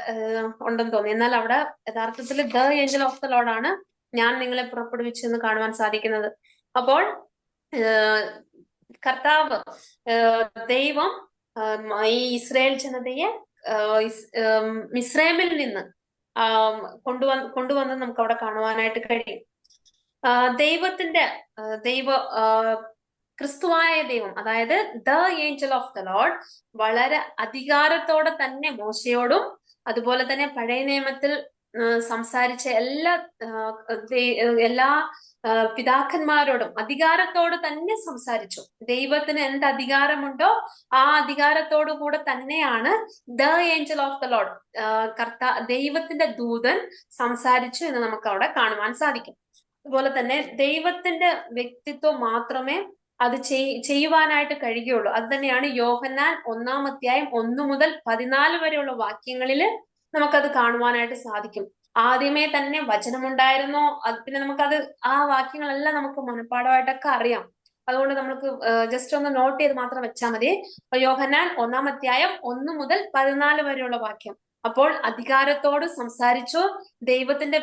ഉണ്ടെന്ന് തോന്നി. എന്നാൽ അവിടെ യഥാർത്ഥത്തിൽ the angel of the Lord ആണ് ഞാൻ നിങ്ങളെ പുറപ്പെടുവിച്ചു എന്ന് കാണുവാൻ സാധിക്കുന്നത്. അപ്പോൾ കർത്താവ് ദൈവം ഈ ഇസ്രായേൽ ജനതയെ മിസ്രൈമിൽ നിന്ന് കൊണ്ടുവന്ന് നമുക്ക് അവിടെ കാണുവാനായിട്ട് കഴിയും. ക്രിസ്തുവായ ദൈവം, അതായത് the angel of the Lord, വളരെ അധികാരത്തോടെ തന്നെ മോശയോടും അതുപോലെ തന്നെ പഴയ നിയമത്തിൽ സംസാരിച്ച എല്ലാ പിതാക്കന്മാരോടും അധികാരത്തോട് തന്നെ സംസാരിച്ചു. ദൈവത്തിന് എന്ത് അധികാരമുണ്ടോ ആ അധികാരത്തോടു കൂടെ തന്നെയാണ് the angel of the Lord, ദൈവത്തിന്റെ ദൂതൻ സംസാരിച്ചു എന്ന് നമുക്ക് അവിടെ കാണുവാൻ സാധിക്കും. അതുപോലെ തന്നെ ദൈവത്തിന്റെ വ്യക്തിത്വം മാത്രമേ അത് ചെയ്യുവാനായിട്ട് കഴിയുകയുള്ളൂ. അത് തന്നെയാണ് യോഹന്നാൻ 1-ാം അധ്യായം 1 മുതൽ 14 വരെയുള്ള വാക്യങ്ങളിൽ നമുക്കത് കാണുവാനായിട്ട് സാധിക്കും. ആദ്യമേ തന്നെ വചനമുണ്ടായിരുന്നോ, പിന്നെ നമുക്കത് ആ വാക്യങ്ങളെല്ലാം നമുക്ക് മനഃപ്പാഠമായിട്ടൊക്കെ അറിയാം. അതുകൊണ്ട് നമുക്ക് ജസ്റ്റ് ഒന്ന് നോട്ട് ചെയ്ത് മാത്രം വെച്ചാൽ മതി. യോഹന്നാൻ 1-ാം അധ്യായം 1 മുതൽ 14 വരെയുള്ള വാക്യം. അപ്പോൾ അധികാരത്തോട് സംസാരിച്ചു, ദൈവത്തിന്റെ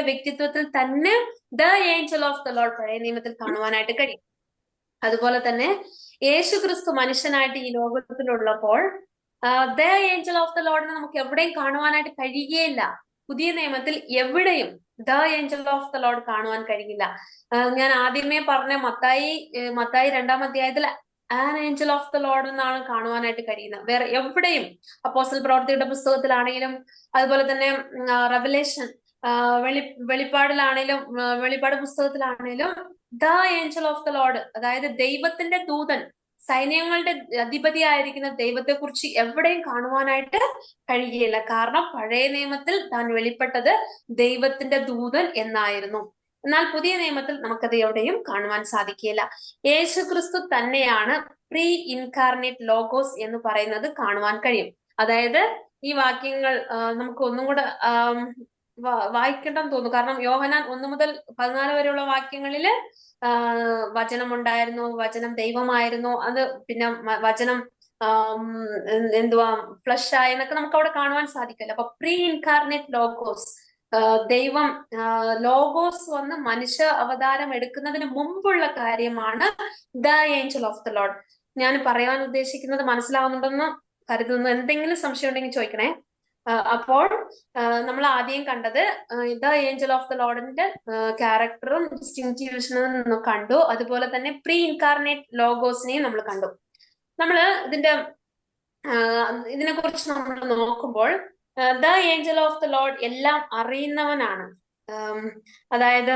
വ്യക്തിത്വത്തിൽ തന്നെ the angel of the Lord പഴയ നിയമത്തിൽ കാണുവാനായിട്ട് കഴിയും. അതുപോലെ തന്നെ യേശു ക്രിസ്തു മനുഷ്യനായിട്ട് ഈ ലോകത്തിലുള്ളപ്പോൾ ദ ഏഞ്ചൽ ഓഫ് ദ ലോർഡിനെ നമുക്ക് എവിടെയും കാണുവാനായിട്ട് കഴിയുകയില്ല. പുതിയ നിയമത്തിൽ എവിടെയും the angel of the Lord കാണുവാൻ കഴിയില്ല. ഞാൻ ആദ്യമേ പറഞ്ഞ മത്തായി 2-ാം അധ്യായത്തിൽ an angel of the Lord എന്നാണ് കാണുവാനായിട്ട് കഴിയുന്നത്. വേറെ എവിടെയും അപ്പോസ്തല പ്രവൃത്തിയുടെ പുസ്തകത്തിലാണെങ്കിലും അതുപോലെ തന്നെ റെവലേഷൻ വെളിപ്പാടിലാണെങ്കിലും വെളിപ്പാട് പുസ്തകത്തിലാണെങ്കിലും the angel of the Lord, അതായത് ദൈവത്തിന്റെ ദൂതൻ, സൈന്യങ്ങളുടെ അധിപതിയായിരിക്കുന്ന ദൈവത്തെ കുറിച്ച് എവിടെയും കാണുവാനായിട്ട് കഴിയുകയില്ല. കാരണം പഴയ നിയമത്തിൽ താൻ വെളിപ്പെട്ടത് ദൈവത്തിന്റെ ദൂതൻ എന്നായിരുന്നു. എന്നാൽ പുതിയ നിയമത്തിൽ നമുക്കത് എവിടെയും കാണുവാൻ സാധിക്കില്ല. യേശു ക്രിസ്തു തന്നെയാണ് പ്രീ ഇൻകാർണേറ്റ് ലോഗോസ് എന്ന് പറയുന്നത് കാണുവാൻ കഴിയും. അതായത് ഈ വാക്യങ്ങൾ നമുക്ക് ഒന്നും കൂടെ വായിക്കണ്ടെന്ന് തോന്നുന്നു. കാരണം യോഹന്നാൻ 1 മുതൽ 14 വരെയുള്ള വാക്യങ്ങളില് വചനമുണ്ടായിരുന്നു, വചനം ദൈവമായിരുന്നു, അത് പിന്നെ വചനം ഫ്ലഷ് ആയി എന്നൊക്കെ നമുക്ക് അവിടെ കാണുവാൻ സാധിക്കില്ല. അപ്പൊ പ്രീ ഇൻകാർണേറ്റ് ലോഗോസ്, ദൈവം ലോഗോസ് വന്ന് മനുഷ്യ അവതാരം എടുക്കുന്നതിന് മുമ്പുള്ള കാര്യമാണ് the angel of the Lord. ഞാൻ പറയാൻ ഉദ്ദേശിക്കുന്നത് മനസ്സിലാവുന്നുണ്ടെന്ന് കരുതുന്നു. എന്തെങ്കിലും സംശയം ഉണ്ടെങ്കിൽ ചോദിക്കണേ. അപ്പോൾ നമ്മൾ ആദ്യം കണ്ടത് ദ ഏഞ്ചൽ ഓഫ് ദ ലോർഡിന്റെ ക്യാരക്ടറും ഡിസ്റ്റിങ്റ്റീവ്ഷനും കണ്ടു. അതുപോലെ തന്നെ പ്രീ ഇൻകാർണേറ്റ് ലോഗോസിനെയും നമ്മൾ കണ്ടു. നമ്മള് ഇതിനെ കുറിച്ച് നമ്മൾ നോക്കുമ്പോൾ the angel of the Lord എല്ലാം അറിയുന്നവനാണ്. അതായത്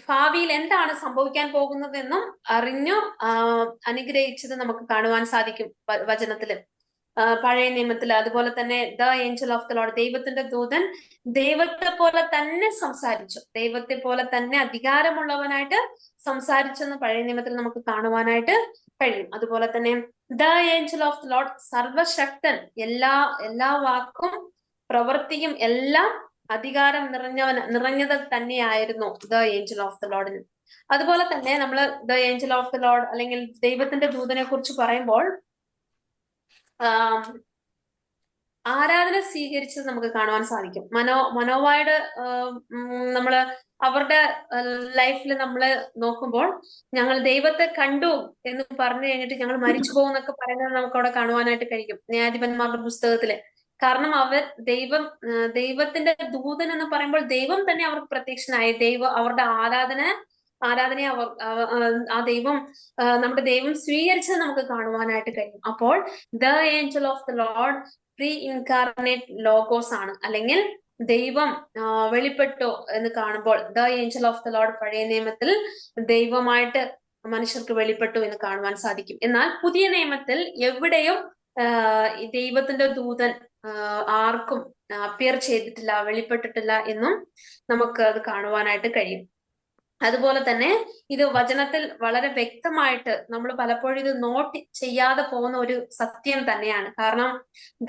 ഭാവിയിൽ എന്താണ് സംഭവിക്കാൻ പോകുന്നതെന്നും അറിഞ്ഞു അനുഗ്രഹിച്ചത് നമുക്ക് കാണുവാൻ സാധിക്കും വചനത്തില്. പഴയ നിയമത്തില് അതുപോലെ തന്നെ the angel of the Lord, ദൈവത്തിന്റെ ദൂതൻ ദൈവത്തെ പോലെ തന്നെ സംസാരിച്ചു, ദൈവത്തെ പോലെ തന്നെ അധികാരമുള്ളവനായിട്ട് സംസാരിച്ചെന്ന് പഴയ നിയമത്തിൽ നമുക്ക് കാണുവാനായിട്ട് കഴിയും. അതുപോലെ തന്നെ the angel of the Lord സർവശക്തൻ, എല്ലാ വാക്കും പ്രവൃത്തിയും എല്ലാം അധികാരം നിറഞ്ഞത് തന്നെയായിരുന്നു ദ ഏഞ്ചൽ ഓഫ് ദ ലോർഡിന്. അതുപോലെ തന്നെ നമ്മൾ the angel of the Lord അല്ലെങ്കിൽ ദൈവത്തിന്റെ ദൂതനെ കുറിച്ച് പറയുമ്പോൾ ആരാധന സ്വീകരിച്ചത് നമുക്ക് കാണുവാൻ സാധിക്കും. മനോവായുടെ നമ്മള് അവരുടെ ലൈഫിൽ നമ്മള് നോക്കുമ്പോൾ ഞങ്ങൾ ദൈവത്തെ കണ്ടു എന്ന് പറഞ്ഞു കഴിഞ്ഞിട്ട് ഞങ്ങൾ മരിച്ചു പോകുന്നൊക്കെ പറയുന്നത് നമുക്ക് അവിടെ കാണുവാനായിട്ട് കഴിയും ന്യായാധിപന്മാരുടെ പുസ്തകത്തില്. കാരണം അവർ ദൈവത്തിന്റെ ദൂതൻ എന്ന് പറയുമ്പോൾ ദൈവം തന്നെ അവർക്ക് പ്രത്യക്ഷനായി. അവരുടെ ആരാധനയെ ആ ദൈവം നമ്മുടെ ദൈവം സ്വീകരിച്ചത് നമുക്ക് കാണുവാനായിട്ട് കഴിയും. അപ്പോൾ the angel of the Lord pre incarnate logos ആണ്, അല്ലെങ്കിൽ ദൈവം വെളിപ്പെട്ടു എന്ന് കാണുമ്പോൾ the angel of the Lord പഴയ നിയമത്തിൽ ദൈവമായിട്ട് മനുഷ്യർക്ക് വെളിപ്പെട്ടു എന്ന് കാണുവാൻ സാധിക്കും. എന്നാൽ പുതിയ നിയമത്തിൽ എവിടെയും ദൈവത്തിന്റെ ദൂതൻ ആർക്കും അപ്പിയർ ചെയ്തിട്ടില്ല, വെളിപ്പെട്ടിട്ടില്ല എന്നും നമുക്ക് അത് കാണുവാനായിട്ട് കഴിയും. അതുപോലെ തന്നെ ഇത് വചനത്തിൽ വളരെ വ്യക്തമായിട്ട് നമ്മൾ പലപ്പോഴും ഇത് നോട്ട് ചെയ്യാതെ പോകുന്ന ഒരു സത്യം തന്നെയാണ്. കാരണം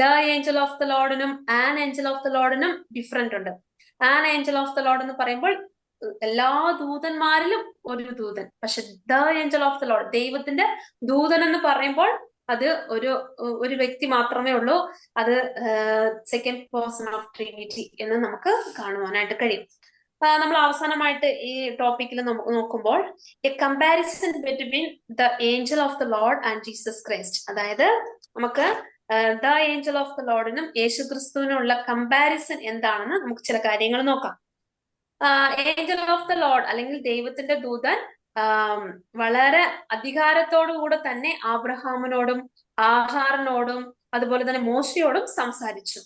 ദ ഏഞ്ചൽ ഓഫ് ദ ലോർഡിനും ആൻ ഏഞ്ചൽ ഓഫ് ദ ലോർഡിനും ഡിഫറെന്റ് ഉണ്ട്. An angel of the Lord എന്ന് പറയുമ്പോൾ എല്ലാ ദൂതന്മാരിലും ഒരു ദൂതൻ, പക്ഷെ the angel of the Lord ദൈവത്തിന്റെ ദൂതൻ എന്ന് പറയുമ്പോൾ അത് ഒരു വ്യക്തി മാത്രമേ ഉള്ളൂ. അത് സെക്കൻഡ് പേഴ്സൺ ഓഫ് ട്രിനിറ്റി എന്ന് നമുക്ക് കാണുവാനായിട്ട് കഴിയും. നമ്മൾ അവസാനമായിട്ട് ഈ ടോപ്പിക്കിൽ നോക്കുമ്പോൾ A comparison between the angel of the Lord and Jesus Christ, അതായത് നമുക്ക് ദ ഏഞ്ചൽ ഓഫ് ദ ലോർഡിനും യേശുക്രിസ്തുവിനും ഉള്ള കമ്പാരിസൺ എന്താണെന്ന് നമുക്ക് ചില കാര്യങ്ങൾ നോക്കാം. ഏഞ്ചൽ ഓഫ് ദ ലോർഡ് അല്ലെങ്കിൽ ദൈവത്തിന്റെ ദൂതൻ വളരെ അധികാരത്തോടുകൂടെ തന്നെ ആബ്രഹാമിനോടും ആഹാറിനോടും അതുപോലെ തന്നെ മോശയോടും സംസാരിച്ചു.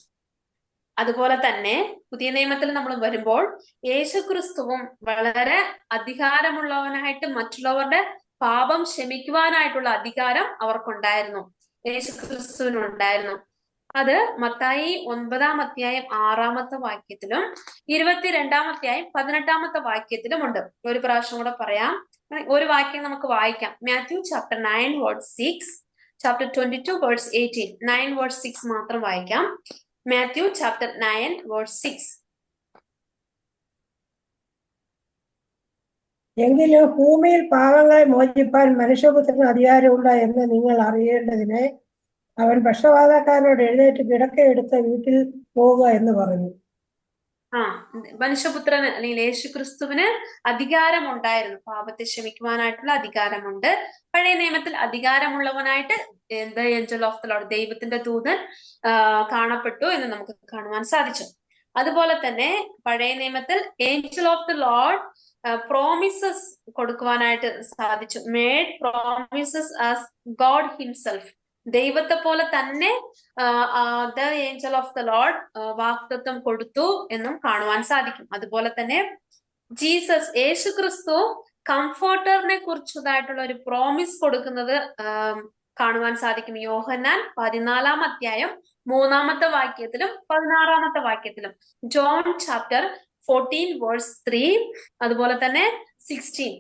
അതുപോലെ തന്നെ പുതിയ നിയമത്തിൽ നമ്മൾ വരുമ്പോൾ യേശുക്രിസ്തുവും വളരെ അധികാരമുള്ളവനായിട്ട് മറ്റുള്ളവരുടെ പാപം ക്ഷമിക്കുവാനായിട്ടുള്ള അധികാരം അവർക്കുണ്ടായിരുന്നു, യേശുക്രിസ്തുവിനുണ്ടായിരുന്നു. അത് മത്തായി 9-ാം അധ്യായം 6-ാമത്തെ വാക്യത്തിലും 22-ാം അധ്യായം 18-ാമത്തെ വാക്യത്തിലും ഉണ്ട്. ഒരു പ്രാവശ്യം കൂടെ പറയാം, ഒരു വാക്യം നമുക്ക് വായിക്കാം. Matthew chapter 9 verse 6, chapter 22 verse 18, 9 verse 6 മാത്രം വായിക്കാം. Matthew chapter 9 verse 6. എങ്കിലും ഭൂമിയിൽ പാവങ്ങളെ മോചിപ്പാൻ മനുഷ്യപുത്രന് അധികാരമുണ്ട് എന്ന് നിങ്ങൾ അറിയേണ്ടതിന് അവൻ പക്ഷപാതക്കാരനോട് എഴുന്നേറ്റ് കിടക്കയെടുത്ത് വീട്ടിൽ പോവുക എന്ന് പറഞ്ഞു. മനുഷ്യപുത്രന് അല്ലെങ്കിൽ യേശുക്രിസ്തുവിന് അധികാരമുണ്ടായിരുന്നു, പാപത്തെ ക്ഷമിക്കുവാനായിട്ടുള്ള അധികാരമുണ്ട്. പഴയ നിയമത്തിൽ അധികാരമുള്ളവനായിട്ട് the angel of the Lord ദൈവത്തിന്റെ ദൂതൻ കാണപ്പെട്ടു എന്ന് നമുക്ക് കാണുവാൻ സാധിച്ചു. അതുപോലെ തന്നെ പഴയ നിയമത്തിൽ angel of the Lord promises കൊടുക്കുവാനായിട്ട് സാധിച്ചു. Made promises as God himself, ദൈവത്തെ പോലെ തന്നെ the angel of the Lord വാഗ്ദത്തം കൊടുത്തു എന്നും കാണുവാൻ സാധിക്കും. അതുപോലെ തന്നെ ജീസസ് യേശുക്രിസ്തു കംഫോർട്ടറിനെ കുറിച്ചതായിട്ടുള്ള ഒരു പ്രോമിസ് കൊടുക്കുന്നത് കാണുവാൻ സാധിക്കും. യോഹന്നാൻ 14-ാം അധ്യായം 3-ാമത്തെ വാക്യത്തിലും 16-ാമത്തെ വാക്യത്തിലും, ജോൺ ചാപ്റ്റർ 14 വേഴ്സ് 3, അതുപോലെ തന്നെ 16,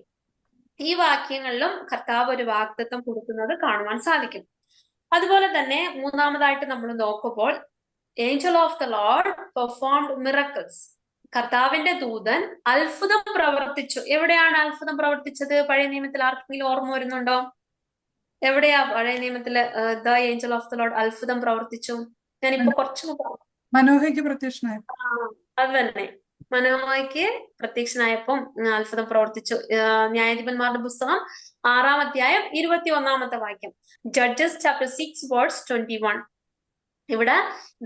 ഈ വാക്യങ്ങളിലും കർത്താവ് ഒരു വാഗ്ദത്തം കൊടുക്കുന്നത് കാണുവാൻ സാധിക്കും. അതുപോലെ തന്നെ മൂന്നാമതായിട്ട് നമ്മൾ നോക്കുമ്പോൾ angel of the Lord performed miracles, കർത്താവിന്റെ ദൂതൻ അത്ഭുതം പ്രവർത്തിച്ചു. എവിടെയാണ് അത്ഭുതം പ്രവർത്തിച്ചത്? പഴയ നിയമത്തിൽ ആർക്കെങ്കിലും ഓർമ്മ വരുന്നുണ്ടോ? എവിടെയാ പഴയ നിയമത്തില് the angel of the Lord അത്ഭുതം പ്രവർത്തിച്ചു? ഞാനിപ്പോ കുറച്ചു മനോഹയ്ക്ക് പ്രത്യക്ഷനായി. അത് തന്നെ, മനോഹയ്ക്ക് പ്രത്യക്ഷനായപ്പം അത്ഭുതം പ്രവർത്തിച്ചു. ന്യായാധിപന്മാരുടെ പുസ്തകം 6-ാം അധ്യായം 21-ാമത്തെ വാക്യം, ജഡ്ജസ് ചാപ്റ്റർ 6 വേഴ്സ് 21. ഇവിടെ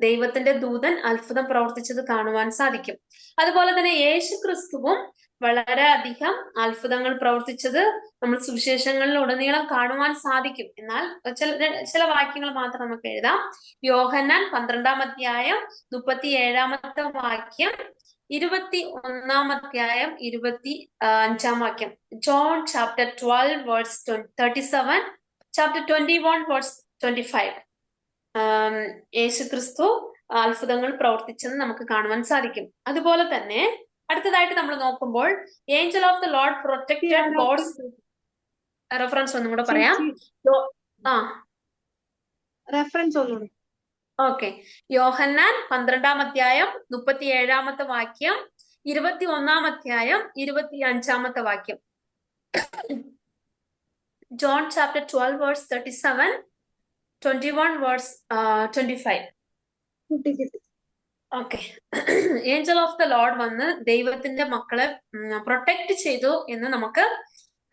ദൈവത്തിന്റെ ദൂതൻ അത്ഭുതം പ്രവർത്തിച്ചത് കാണുവാൻ സാധിക്കും. അതുപോലെ തന്നെ യേശുക്രിസ്തുവും വളരെ അധികം അത്ഭുതങ്ങൾ പ്രവർത്തിച്ചത് നമ്മൾ സുവിശേഷങ്ങളിൽ ഉടനീളം കാണുവാൻ സാധിക്കും. എന്നാൽ ചില വാക്യങ്ങൾ മാത്രം നമുക്ക് എഴുതാം. യോഹന്നാൻ 12-ാം അധ്യായം 37-ാമത്തെ വാക്യം, 21 അധ്യായം 25 വാക്യം. John chapter 12 verse 37, chapter 21 verse 25. യേശു ക്രിസ്തു അത്ഭുതങ്ങൾ പ്രവർത്തിച്ചെന്ന് നമുക്ക് കാണുവാൻ സാധിക്കും. അതുപോലെ തന്നെ അടുത്തതായിട്ട് നമ്മൾ നോക്കുമ്പോൾ angel of the lord protected God's. Reference ഒന്നും കൂടെ പറയാം. റെഫറൻസ് ഒന്നുകൂടി. ഓക്കെ. യോഹന്നാൻ 12 അധ്യായം 37 വാക്യം, 21 അധ്യായം 25 വാക്യം. John chapter 12 verse 37, 21 verse 25. Okay. Angel of the lord വന്ന് ദൈവത്തിന്റെ മക്കളെ പ്രൊട്ടക്ട് ചെയ്തു എന്ന് നമുക്ക്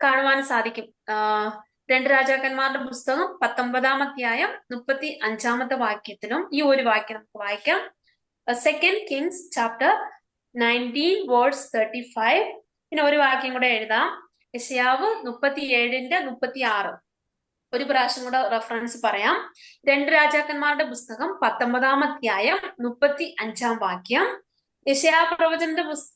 കാണുവാൻ സാധിക്കും. 2 രാജാക്കന്മാരുടെ പുസ്തകം 19 അധ്യായം 35 വാക്യത്തിലും ഈ ഒരു വാക്യം നമുക്ക് വായിക്കാം. 2 Kings ചാപ്റ്റർ 19 വേഴ്സ് 35. പിന്നെ ഒരു വാക്യം കൂടെ എഴുതാം. യെശയ്യാവ് 37:36. ഒരു പ്രാവശ്യം കൂടെ റെഫറൻസ് പറയാം. 2 രാജാക്കന്മാരുടെ പുസ്തകം 19 അധ്യായം 35 വാക്യം. യെശയ്യാവ്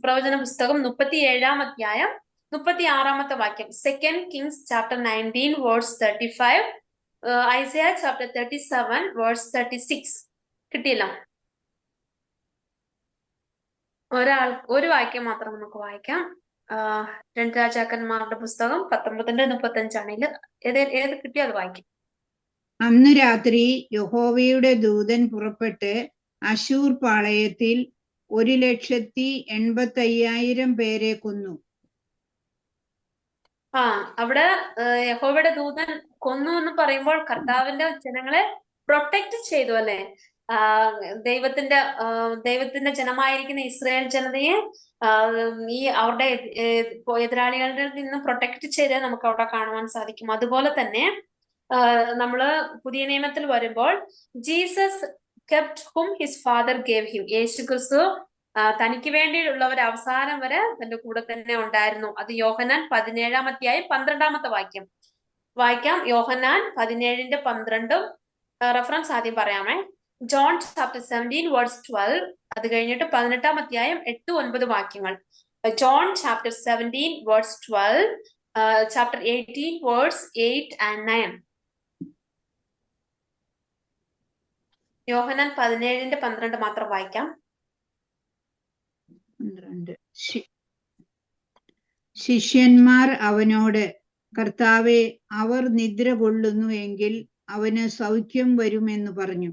പ്രവചന പുസ്തകം 37 അധ്യായം 36 വാക്യം. 2 Kings chapter 19 verse 35. Isaiah chapter 37 verse 36. കിട്ടിയില്ല? ഒരു വാക്യം മാത്രം നമുക്ക് വായിക്കാം. 2 രാജാക്കന്മാരുടെ പുസ്തകം 19:35 ഏത് കിട്ടിയോ അത് വായിക്കും. അന്ന് രാത്രി യഹോവയുടെ ദൂതൻ പുറപ്പെട്ട് അശൂർ പാളയത്തിൽ 1,85,000 പേരെ കൊന്നു. അവിടെ യഹോവയുടെ ദൂതൻ കൊന്നു എന്ന് പറയുമ്പോൾ കർത്താവിന്റെ ജനങ്ങളെ പ്രൊട്ടക്ട് ചെയ്തു അല്ലെ. ദൈവത്തിന്റെ ജനമായിരിക്കുന്ന ഇസ്രായേൽ ജനതയെ ഈ അവരുടെ എതിരാളികളുടെ നിന്ന് പ്രൊട്ടക്ട് ചെയ്ത് നമുക്ക് അവിടെ കാണുവാൻ സാധിക്കും. അതുപോലെ തന്നെ നമ്മള് പുതിയ നിയമത്തിൽ വരുമ്പോൾ ജീസസ് കെപ്റ്റ് ഹും ഹിസ് ഫാദർ ഗേവ് ഹിം. യേശു ക്രിസ്തു തനിക്ക് വേണ്ടിയുള്ളവർ അവസാനം വരെ തന്റെ കൂടെ തന്നെ ഉണ്ടായിരുന്നു. അത് യോഹന്നാൻ 17 അധ്യായം 12 വാക്യം വായിക്കാം. യോഹന്നാൻ 17:12. റെഫറൻസ് ആദ്യം പറയാമേ. John chapter 17 verse 12. അത് കഴിഞ്ഞിട്ട് 18 അധ്യായം 8-9 വാക്യങ്ങൾ. John chapter 17 verse 12, chapter 18 verse 8 and 9. യോഹന്നാൻ 17:12 മാത്രം വായിക്കാം. 12. ശിഷ്യന്മാർ അവനോട്, കർത്താവേ, അവർ നിദ്ര കൊള്ളുന്നു എങ്കിൽ അവന് സൗഖ്യം വരുമെന്ന് പറഞ്ഞു.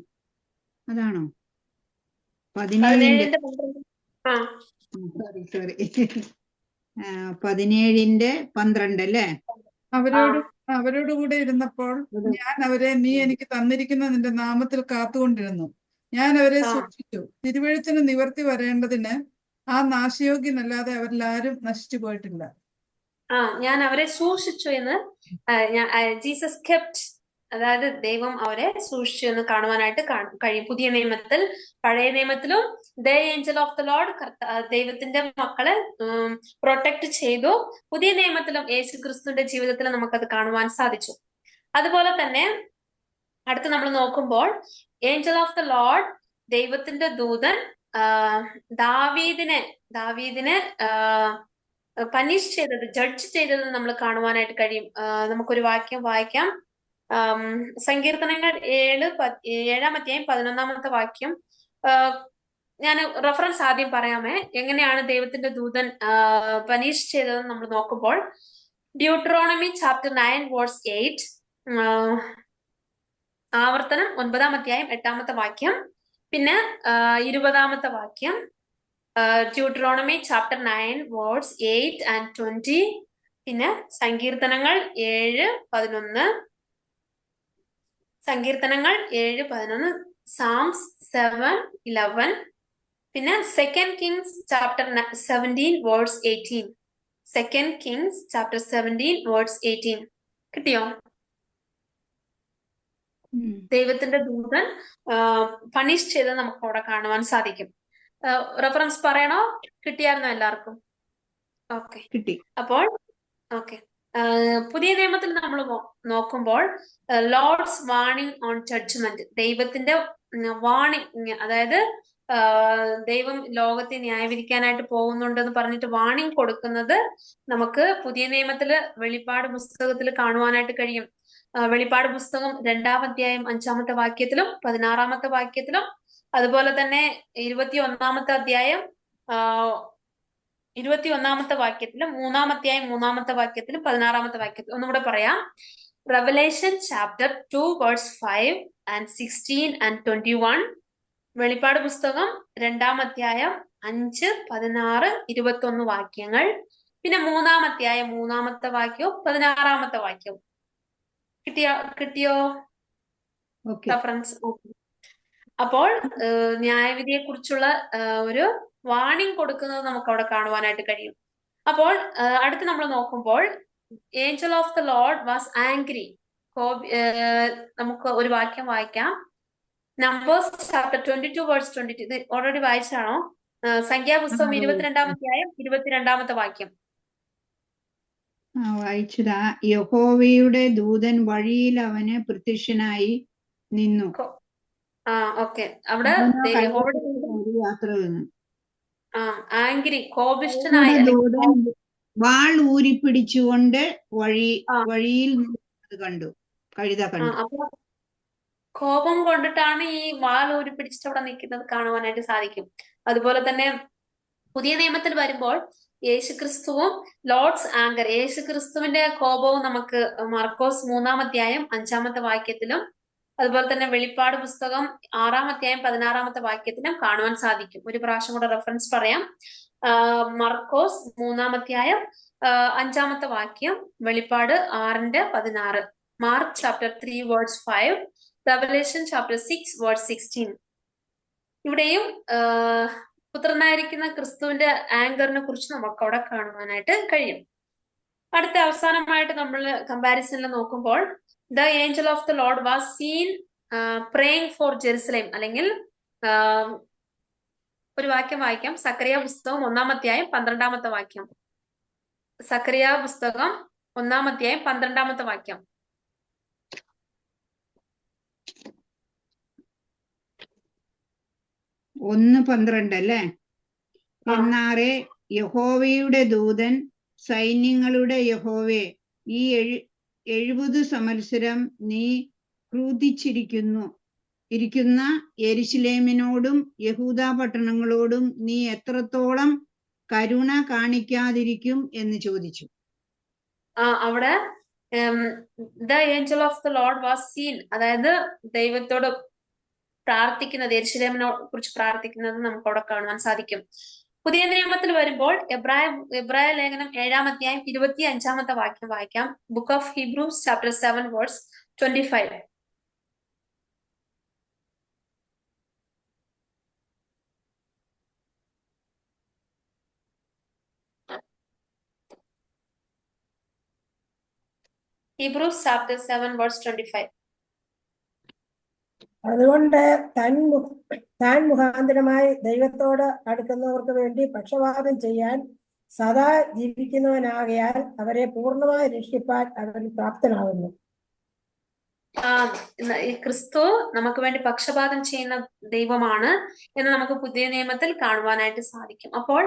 അതാണോ? 17 17:12 അല്ലേ? അവരോട് കൂടെ ഇരുന്നപ്പോൾ ഞാൻ അവരെ നീ എനിക്ക് തന്നിരിക്കുന്ന നിന്റെ നാമത്തിൽ കാത്തുകൊണ്ടിരുന്നു. ഞാൻ അവരെ സൂക്ഷിച്ചു. തിരുവെഴുത്തിന് നിവർത്തി വരേണ്ടതിന് ആ നാശയോഗ്യനല്ലാതെ അവരിലാരും നശിച്ചു പോയിട്ടില്ല. ഞാൻ അവരെ സൂക്ഷിച്ചു എന്ന് ജീസസ് കെപ്റ്റ്, അതായത് ദൈവം അവരെ സൂക്ഷിച്ചു എന്ന് കാണുവാനായിട്ട് കഴിയും. പുതിയ നിയമത്തിൽ, പഴയ നിയമത്തിലും the angel of the Lord ദൈവത്തിന്റെ മക്കളെ പ്രൊട്ടക്ട് ചെയ്തു. പുതിയ നിയമത്തിലും യേശു ക്രിസ്തുവിന്റെ ജീവിതത്തിൽ നമുക്കത് കാണുവാൻ സാധിച്ചു. അതുപോലെ തന്നെ അടുത്ത് നമ്മൾ നോക്കുമ്പോൾ ഏഞ്ചൽ ഓഫ് ദ ലോർഡ്, ദൈവത്തിന്റെ ദൂതൻ ദാവീദിനെ പനിഷ് ചെയ്തത്, ജഡ്ജ് ചെയ്തത് നമ്മൾ കാണുവാനായിട്ട് കഴിയും. നമുക്കൊരു വാക്യം വായിക്കാം. സങ്കീർത്തനങ്ങൾ 7 അധ്യായം 11 വാക്യം. ഞാൻ റെഫറൻസ് ആദ്യം പറയാമേ. എങ്ങനെയാണ് ദൈവത്തിന്റെ ദൂതൻ പനിഷ് ചെയ്തതെന്ന് നമ്മൾ നോക്കുമ്പോൾ ഡ്യൂട്ടറോണമി ചാപ്റ്റർ 9 വേഴ്സ് 8, ആവർത്തനം 9 അധ്യായം 8 വാക്യം, പിന്നെ 20 വാക്യം, ഡ്യൂട്ടറോണമി ചാപ്റ്റർ 9 വേഴ്സ് 8 and 20, പിന്നെ സങ്കീർത്തനങ്ങൾ 7:11, സങ്കീർത്തനങ്ങൾ 7:11, സാംസ് 7:11, പിന്നെ 2 Kings chapter 17 verse 18. 2 Kings chapter 17 verse 18. കിട്ടിയോ? ദൈവത്തിന്റെ ദൂതൻ പണിഷ് ചെയ്ത് നമുക്ക് അവിടെ കാണുവാൻ സാധിക്കും. റെഫറൻസ് പറയണോ? കിട്ടിയായിരുന്നോ എല്ലാവർക്കും? ഓക്കെ, കിട്ടി. അപ്പോൾ ഓക്കെ. പുതിയ നിയമത്തിൽ നമ്മൾ നോക്കുമ്പോൾ ലോർഡ്സ് വാർണിംഗ് ഓൺ ജഡ്ജ്മെന്റ്, ദൈവത്തിന്റെ വാർണിംഗ്, അതായത് ദൈവം ലോകത്തെ ന്യായവിധിക്കാനായിട്ട് പോകുന്നുണ്ടെന്ന് പറഞ്ഞിട്ട് വാണിംഗ് കൊടുക്കുന്നത് നമുക്ക് പുതിയ നിയമത്തില് വെളിപ്പാട് പുസ്തകത്തിൽ കാണുവാനായിട്ട് കഴിയും. വെളിപ്പാട് പുസ്തകം 2-ാം അധ്യായം 5-ാമത്തെ വാക്യത്തിലും 16-ാമത്തെ വാക്യത്തിലും, അതുപോലെ തന്നെ 21-ാമത്തെ അധ്യായം 21-ാമത്തെ വാക്യത്തിലും, 3-ാം അധ്യായം 3-ാമത്തെ വാക്യത്തിലും 16-ാമത്തെ വാക്യത്തിലും. ഒന്നുകൂടെ പറയാം. Revelation chapter 2 verse 5 and 16 and 21. വെളിപ്പാട് പുസ്തകം 2-ാം അധ്യായം 5, 16, 21 വാക്യങ്ങൾ. പിന്നെ 3-ാം അധ്യായം 3-ാമത്തെ വാക്യവും 16-ാമത്തെ വാക്യവും. കിട്ടിയോ ഓക്കെ. റഫറൻസ്? അപ്പോൾ ന്യായവിധിയെ കുറിച്ചുള്ള ഒരു വാണിംഗ് കൊടുക്കുന്നത് നമുക്ക് അവിടെ കാണുവാനായിട്ട് കഴിയും. അപ്പോൾ അടുത്ത് നമ്മൾ നോക്കുമ്പോൾ angel of the lord was angry. നമുക്ക് ഒരു വാക്യം വായിക്കാം. Numbers chapter 22 verse 22. ഇത് ഓൾറെഡി വായിച്ചാണോ? സംഖ്യാപുസ്തകം 22-ാം അധ്യായം 22-ാമത്തെ വാക്യം. വായിച്ചതാ. യഹോവയുടെ ദൂതൻ വഴിയിൽ അവന് പ്രത്യക്ഷനായി നിന്നു. ഓക്കെ. അവിടെ യാത്ര വന്നു. ആംഗ്രി, കോപിഷ്ഠനായി, വാൾ ഊരിപ്പിടിച്ചുകൊണ്ട് വഴിയിൽ കണ്ടു, കഴുത കണ്ടു. അപ്പൊ കോപം കൊണ്ടിട്ടാണ് ഈ വാൾ ഊരി പിടിച്ചിട്ട് അവിടെ നിൽക്കുന്നത് കാണുവാനായിട്ട് സാധിക്കും. അതുപോലെ തന്നെ പുതിയ നിയമത്തിൽ വരുമ്പോൾ യേശുക്രിസ്തുവും ലോർഡ്സ് ആങ്കർ, യേശുക്രിസ്തുവിന്റെ കോപവും നമുക്ക് മർക്കോസ് 3-ാം അധ്യായം 5-ാമത്തെ വാക്യത്തിലും, അതുപോലെ തന്നെ വെളിപ്പാട് പുസ്തകം 6-ാം അധ്യായം 16-ാമത്തെ വാക്യത്തിലും കാണുവാൻ സാധിക്കും. ഒരു പ്രാവശ്യം കൂടെ റെഫറൻസ് പറയാം. മർക്കോസ് 3-ാം അധ്യായം 5-ാമത്തെ വാക്യം, വെളിപ്പാട് 6:16, Mark chapter 3 verse 5, Revelation chapter 6 verse 16. ഇവിടെയും പുത്രനായിരിക്കുന്ന ക്രിസ്തുവിന്റെ ആങ്കറിനെ കുറിച്ച് നമുക്ക് അവിടെ കാണുവാനായിട്ട് കഴിയും. അടുത്ത അവസാനമായിട്ട് നമ്മൾ കമ്പാരിസണിൽ നോക്കുമ്പോൾ the angel of the lord was scene praying four Jerusalem, അല്ലെങ്കിൽ ഒരു വാക്യം വായിക്കാം. സക്കറിയ പുസ്തകം 1-ാം അധ്യായം 12-ാമത്തെ വാക്യം. സക്കറിയ പുസ്തകം 1-ാം അധ്യായം 12-ാമത്തെ വാക്യം. 1:12 അല്ലേ? എന്നാറെ യഹോവയുടെ ദൂതൻ, സൈന്യങ്ങളുടെ യഹോവേ, ഈ 70 സംവത്സരം നീ ഇരിക്കുന്ന യെരുശലേമിനോടും യഹൂദാ പട്ടണങ്ങളോടും നീ എത്രത്തോളം കരുണ കാണിക്കാതിരിക്കും എന്ന് ചോദിച്ചു. അവിടെ the angel of the lord was scene, അതായത് ദൈവത്തോട് പ്രാർത്ഥിക്കുന്നത്, യെരുശലേമിനെ കുറിച്ച് പ്രാർത്ഥിക്കുന്നത് നമുക്ക് അവിടെ കാണുവാൻ സാധിക്കും. പുതിയ നിയമത്തിൽ വരുമ്പോൾ എബ്രായ ലേഖനം 7-ാം അധ്യായം 25-ാമത്തെ വാക്യം വായിക്കാം. Book of Hebrews chapter 7 verse 25. Hebrews chapter 7 verse 25. അതുകൊണ്ട് താൻ മുഖാന്തരമായി ദൈവത്തോട് അടുക്കുന്നവർക്ക് വേണ്ടി പക്ഷപാതം ചെയ്യാൻ സദാ ജീവിക്കുന്നവനാകയാൽ അവരെ പൂർണ്ണമായി രക്ഷിപ്പാൻ അവൻ പ്രാപ്തനാകുന്നു. ഈ ക്രിസ്തു നമുക്ക് വേണ്ടി പക്ഷപാതം ചെയ്യുന്ന ദൈവമാണ് എന്ന് നമുക്ക് പുതിയ നിയമത്തിൽ കാണുവാനായിട്ട് സാധിക്കും. അപ്പോൾ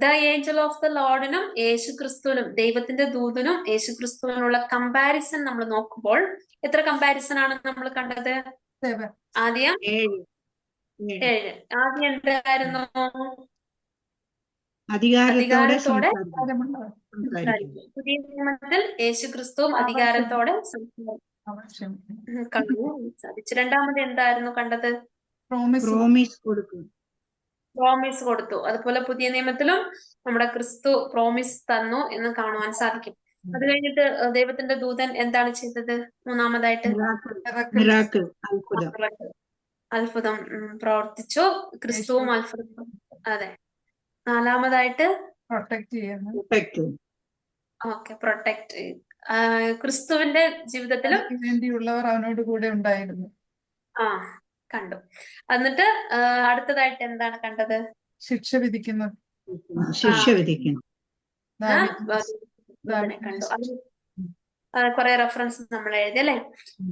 ദ ഏഞ്ചൽ ഓഫ് ദ ലോർഡിനും യേശു ക്രിസ്തുവിനും, ദൈവത്തിന്റെ ദൂതനും യേശു ക്രിസ്തുവിനുള്ള കമ്പാരിസൺ നമ്മൾ നോക്കുമ്പോൾ എത്ര കമ്പാരിസൺ ആണ് നമ്മൾ കണ്ടത്? ആദ്യം 7. ആദ്യം എന്തായിരുന്നു? അധികാരത്തോടെ. പുതിയ നിയമത്തിൽ യേശു ക്രിസ്തുവും അധികാരത്തോടെ സാധിച്ചു. രണ്ടാമത് എന്തായിരുന്നു കണ്ടത്? പ്രോമിസ് കൊടുത്തു. അതുപോലെ പുതിയ നിയമത്തിലും നമ്മുടെ ക്രിസ്തു പ്രോമിസ് തന്നു എന്ന് കാണുവാൻ സാധിക്കും. അത് കഴിഞ്ഞിട്ട് ദൈവത്തിന്റെ ദൂതൻ എന്താണ് ചെയ്തത്? മൂന്നാമതായിട്ട് അത്ഭുതം പ്രവർത്തിച്ചു. ക്രിസ്തുവും അത്ഭുതം. അതെ. നാലാമതായിട്ട് പ്രൊട്ടക്ട്. ക്രിസ്തുവിന്റെ ജീവിതത്തിലും വേണ്ടിയുള്ളവർ അവനോട് കൂടെ ഉണ്ടായിരുന്നു. കണ്ടു. എന്നിട്ട് അടുത്തതായിട്ട് എന്താണ് കണ്ടത്? ശിക്ഷ വിധിക്കുന്നു. കണ്ടു. കുറെ റെഫറൻസ് നമ്മൾ എഴുതി അല്ലെ.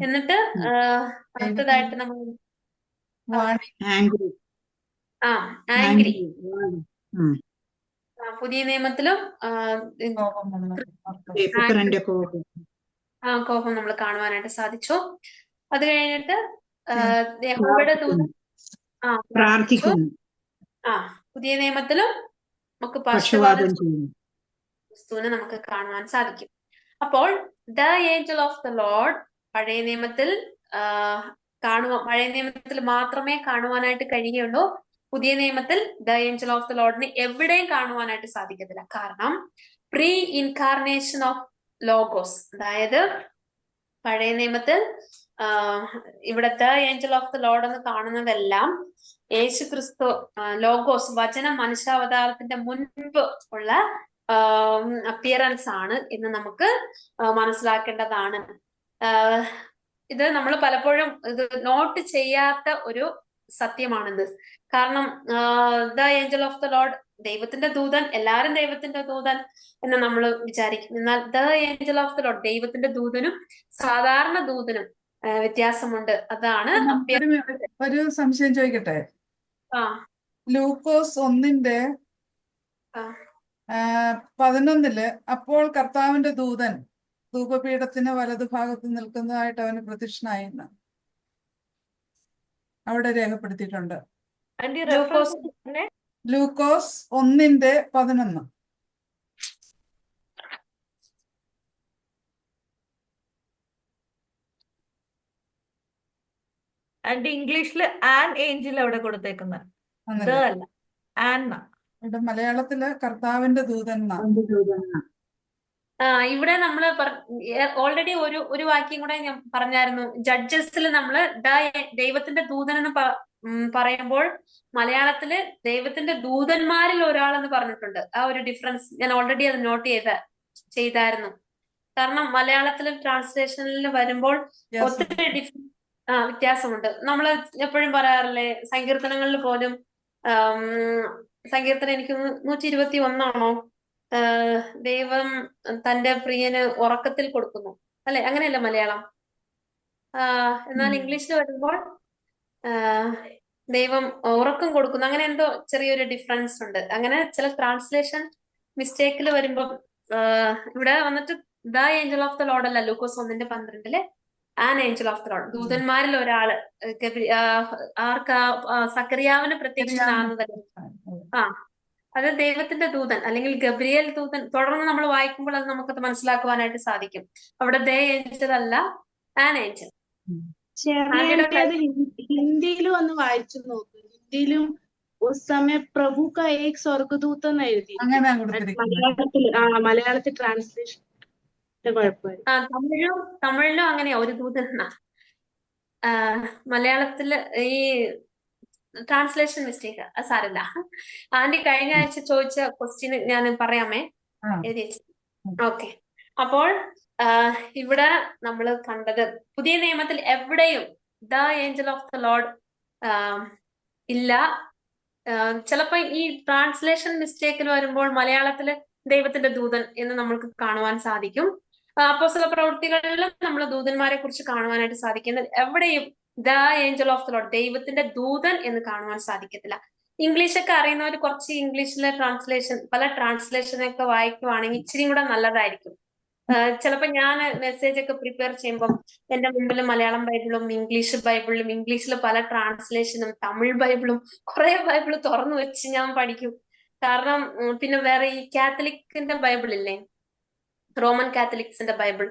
എന്നിട്ട് അടുത്തതായിട്ട് നമ്മൾ ആംഗ്രി. ഉം. പുതിയ നിയമത്തിലും കോപം വന്നു. പുത്രന്റെ കോപം. കോപം നമ്മൾ കാണുവാനായിട്ട് സാധിച്ചു. അത് കഴിഞ്ഞിട്ട് യഹോവയുടെ ദൂതൻ പ്രാർത്ഥിച്ചു. പ്രാർത്ഥിക്കുന്നു. പുതിയ നിയമത്തിലും നമുക്ക് പക്ഷപാതം ചെയ്യുന്നു. ക്രിസ്തുവിനെ നമുക്ക് കാണുവാൻ സാധിക്കും. അപ്പോൾ the angel of the Lord പഴയ നിയമത്തിൽ പഴയ നിയമത്തിൽ മാത്രമേ കാണുവാനായിട്ട് കഴിയുള്ളൂ. പുതിയ നിയമത്തിൽ ദ ഏഞ്ചൽ ഓഫ് ദ ലോർഡിന് എവിടെയും കാണുവാനായിട്ട് സാധിക്കത്തില്ല. കാരണം പ്രീ ഇൻകാർണേഷൻ ഓഫ് ലോഗോസ്, അതായത് പഴയ നിയമത്തിൽ ഇവിടത്തെ ഏഞ്ചൽ ഓഫ് ദ ലോർഡ് എന്ന് കാണുന്നതെല്ലാം യേശു ക്രിസ്തു ലോഗോസ് വചനം മനുഷ്യാവതാരത്തിന്റെ മുൻപ് ഉള്ള അപ്പിയറൻസ് ആണ് എന്ന് നമുക്ക് മനസ്സിലാക്കേണ്ടതാണ്. ഇത് നമ്മൾ പലപ്പോഴും ഇത് നോട്ട് ചെയ്യാത്ത ഒരു സത്യമാണിത്. കാരണം the angel of the Lord ദൈവത്തിന്റെ ദൂതൻ, എല്ലാരും ദൈവത്തിന്റെ ദൂതൻ എന്ന് നമ്മൾ വിചാരിക്കും. എന്നാൽ the angel of the Lord ദൈവത്തിന്റെ ദൂതനും സാധാരണ ദൂതനും വ്യത്യാസമുണ്ട്. അതാണ് ഒരു സംശയം ചോദിക്കട്ടെ? ലൂക്കോസ് 1:11 അപ്പോൾ കർത്താവിന്റെ ദൂതൻ ധൂപപീഠത്തിന് വലതുഭാഗത്ത് നിൽക്കുന്നതായിട്ട് അവന് പ്രത്യക്ഷനായെന്ന് അവിടെ രേഖപ്പെടുത്തിയിട്ടുണ്ട്. ലൂക്കോസ് 1:11. ആൻഡ് ഇംഗ്ലീഷില് ആൻ ഏഞ്ചൽ അവിടെ കൊടുത്തേക്കുന്നത്, അല്ല ആന്ന. ഇവിടെ മലയാളത്തില് കർത്താവിന്റെ ദൂതൻ. ഇവിടെ നമ്മള് ഓൾറെഡി ഒരു വാക്യം കൂടെ ഞാൻ പറഞ്ഞായിരുന്നു. ജഡ്ജസിൽ നമ്മള് ദൈവത്തിന്റെ ദൂതൻ എന്ന് പറയുമ്പോൾ മലയാളത്തില് ദൈവത്തിന്റെ ദൂതന്മാരിൽ ഒരാളെന്ന് പറഞ്ഞിട്ടുണ്ട്. ആ ഒരു ഡിഫറൻസ് ഞാൻ ഓൾറെഡി അത് നോട്ട് ചെയ്തായിരുന്നു. കാരണം മലയാളത്തിലും ട്രാൻസ്ലേഷനിൽ വരുമ്പോൾ ഒത്തിരി വ്യത്യാസമുണ്ട്. നമ്മൾ എപ്പോഴും പറയാറില്ലേ, സങ്കീർത്തനങ്ങളിൽ പോലും സങ്കീർത്തനം എനിക്ക് 121 ദൈവം തന്റെ പ്രിയന് ഉറക്കത്തിൽ കൊടുക്കുന്നു, അല്ലെ? അങ്ങനെയല്ല മലയാളം. എന്നാൽ ഇംഗ്ലീഷിൽ വരുമ്പോൾ ദൈവം ഉറക്കം കൊടുക്കുന്നു, അങ്ങനെ എന്തോ ചെറിയൊരു ഡിഫറൻസ് ഉണ്ട്. അങ്ങനെ ചില ട്രാൻസ്ലേഷൻ മിസ്റ്റേക്കിൽ വരുമ്പോൾ ഇവിടെ വന്നിട്ട് the angel of the Lord അല്ല, Lukose 1:12 an angel of the Lord, ദൂതന്മാരിൽ ഒരാള്. സക്കറിയാവിന് പ്രത്യക്ഷനാകുന്നതല്ല. അത് ദൈവത്തിന്റെ ദൂതൻ അല്ലെങ്കിൽ ഗബ്രിയേൽ ദൂതൻ. തുടർന്ന് നമ്മൾ വായിക്കുമ്പോൾ അത് നമുക്കത് മനസ്സിലാക്കുവാനായിട്ട് സാധിക്കും. അവിടെ ദ ഏഞ്ചൽ അല്ല, ആൻ ഏഞ്ചൽ. ഹിന്ദിയിലും ഒന്ന് വായിച്ചു നോക്ക്. ഹിന്ദിയിലും ഉസ് സമയ പ്രഭു കാ ഏക് സ്വർഗദൂത് എന്ന് എഴുതി. മലയാളത്തിൽ ട്രാൻസ്ലേഷൻ തമിഴിലും അങ്ങനെയാ, ഒരു ദൂതൻ. മലയാളത്തില് ഈ ട്രാൻസ്ലേഷൻ മിസ്റ്റേക്ക്, അത് സാരല്ല. ആന്റി കഴിഞ്ഞ ആഴ്ച ചോദിച്ച ക്വസ്റ്റ്യൻ ഞാൻ പറയാമേ, എഴുതി. ഓക്കെ. അപ്പോൾ ഇവിടെ നമ്മൾ കണ്ടത് പുതിയ നിയമത്തിൽ എവിടെയും the angel of the Lord ഇല്ല. ചിലപ്പോ ഈ ട്രാൻസ്ലേഷൻ മിസ്റ്റേക്കിൽ വരുമ്പോൾ മലയാളത്തില് ദൈവത്തിന്റെ ദൂതൻ എന്ന് നമ്മൾക്ക് കാണുവാൻ സാധിക്കും. അപ്പോസ്തല പ്രവൃത്തികളിലും നമ്മൾ ദൂതന്മാരെ കുറിച്ച് കാണുവാനായിട്ട് സാധിക്കുന്നത് എവിടെയും the angel of the Lord ദൈവത്തിന്റെ ദൂതൻ എന്ന് കാണുവാൻ സാധിക്കത്തില്ല. ഇംഗ്ലീഷൊക്കെ അറിയുന്നവർ കുറച്ച് ഇംഗ്ലീഷിലെ പല ട്രാൻസ്ലേഷനൊക്കെ വായിക്കുവാണെങ്കിൽ ഇച്ചിരി കൂടെ നല്ലതായിരിക്കും. ചിലപ്പോ ഞാൻ മെസ്സേജ് ഒക്കെ പ്രിപ്പയർ ചെയ്യുമ്പോൾ എന്റെ മുമ്പിൽ മലയാളം ബൈബിളും ഇംഗ്ലീഷ് ബൈബിളും ഇംഗ്ലീഷിൽ പല ട്രാൻസ്ലേഷനും തമിഴ് ബൈബിളും കുറെ ബൈബിള് തുറന്നു വെച്ച് ഞാൻ പഠിക്കും. കാരണം പിന്നെ വേറെ ഈ കാത്തലിക്കിന്റെ ബൈബിൾ ഇല്ലേ, റോമൻ കാത്തലിക്സിന്റെ ബൈബിൾ,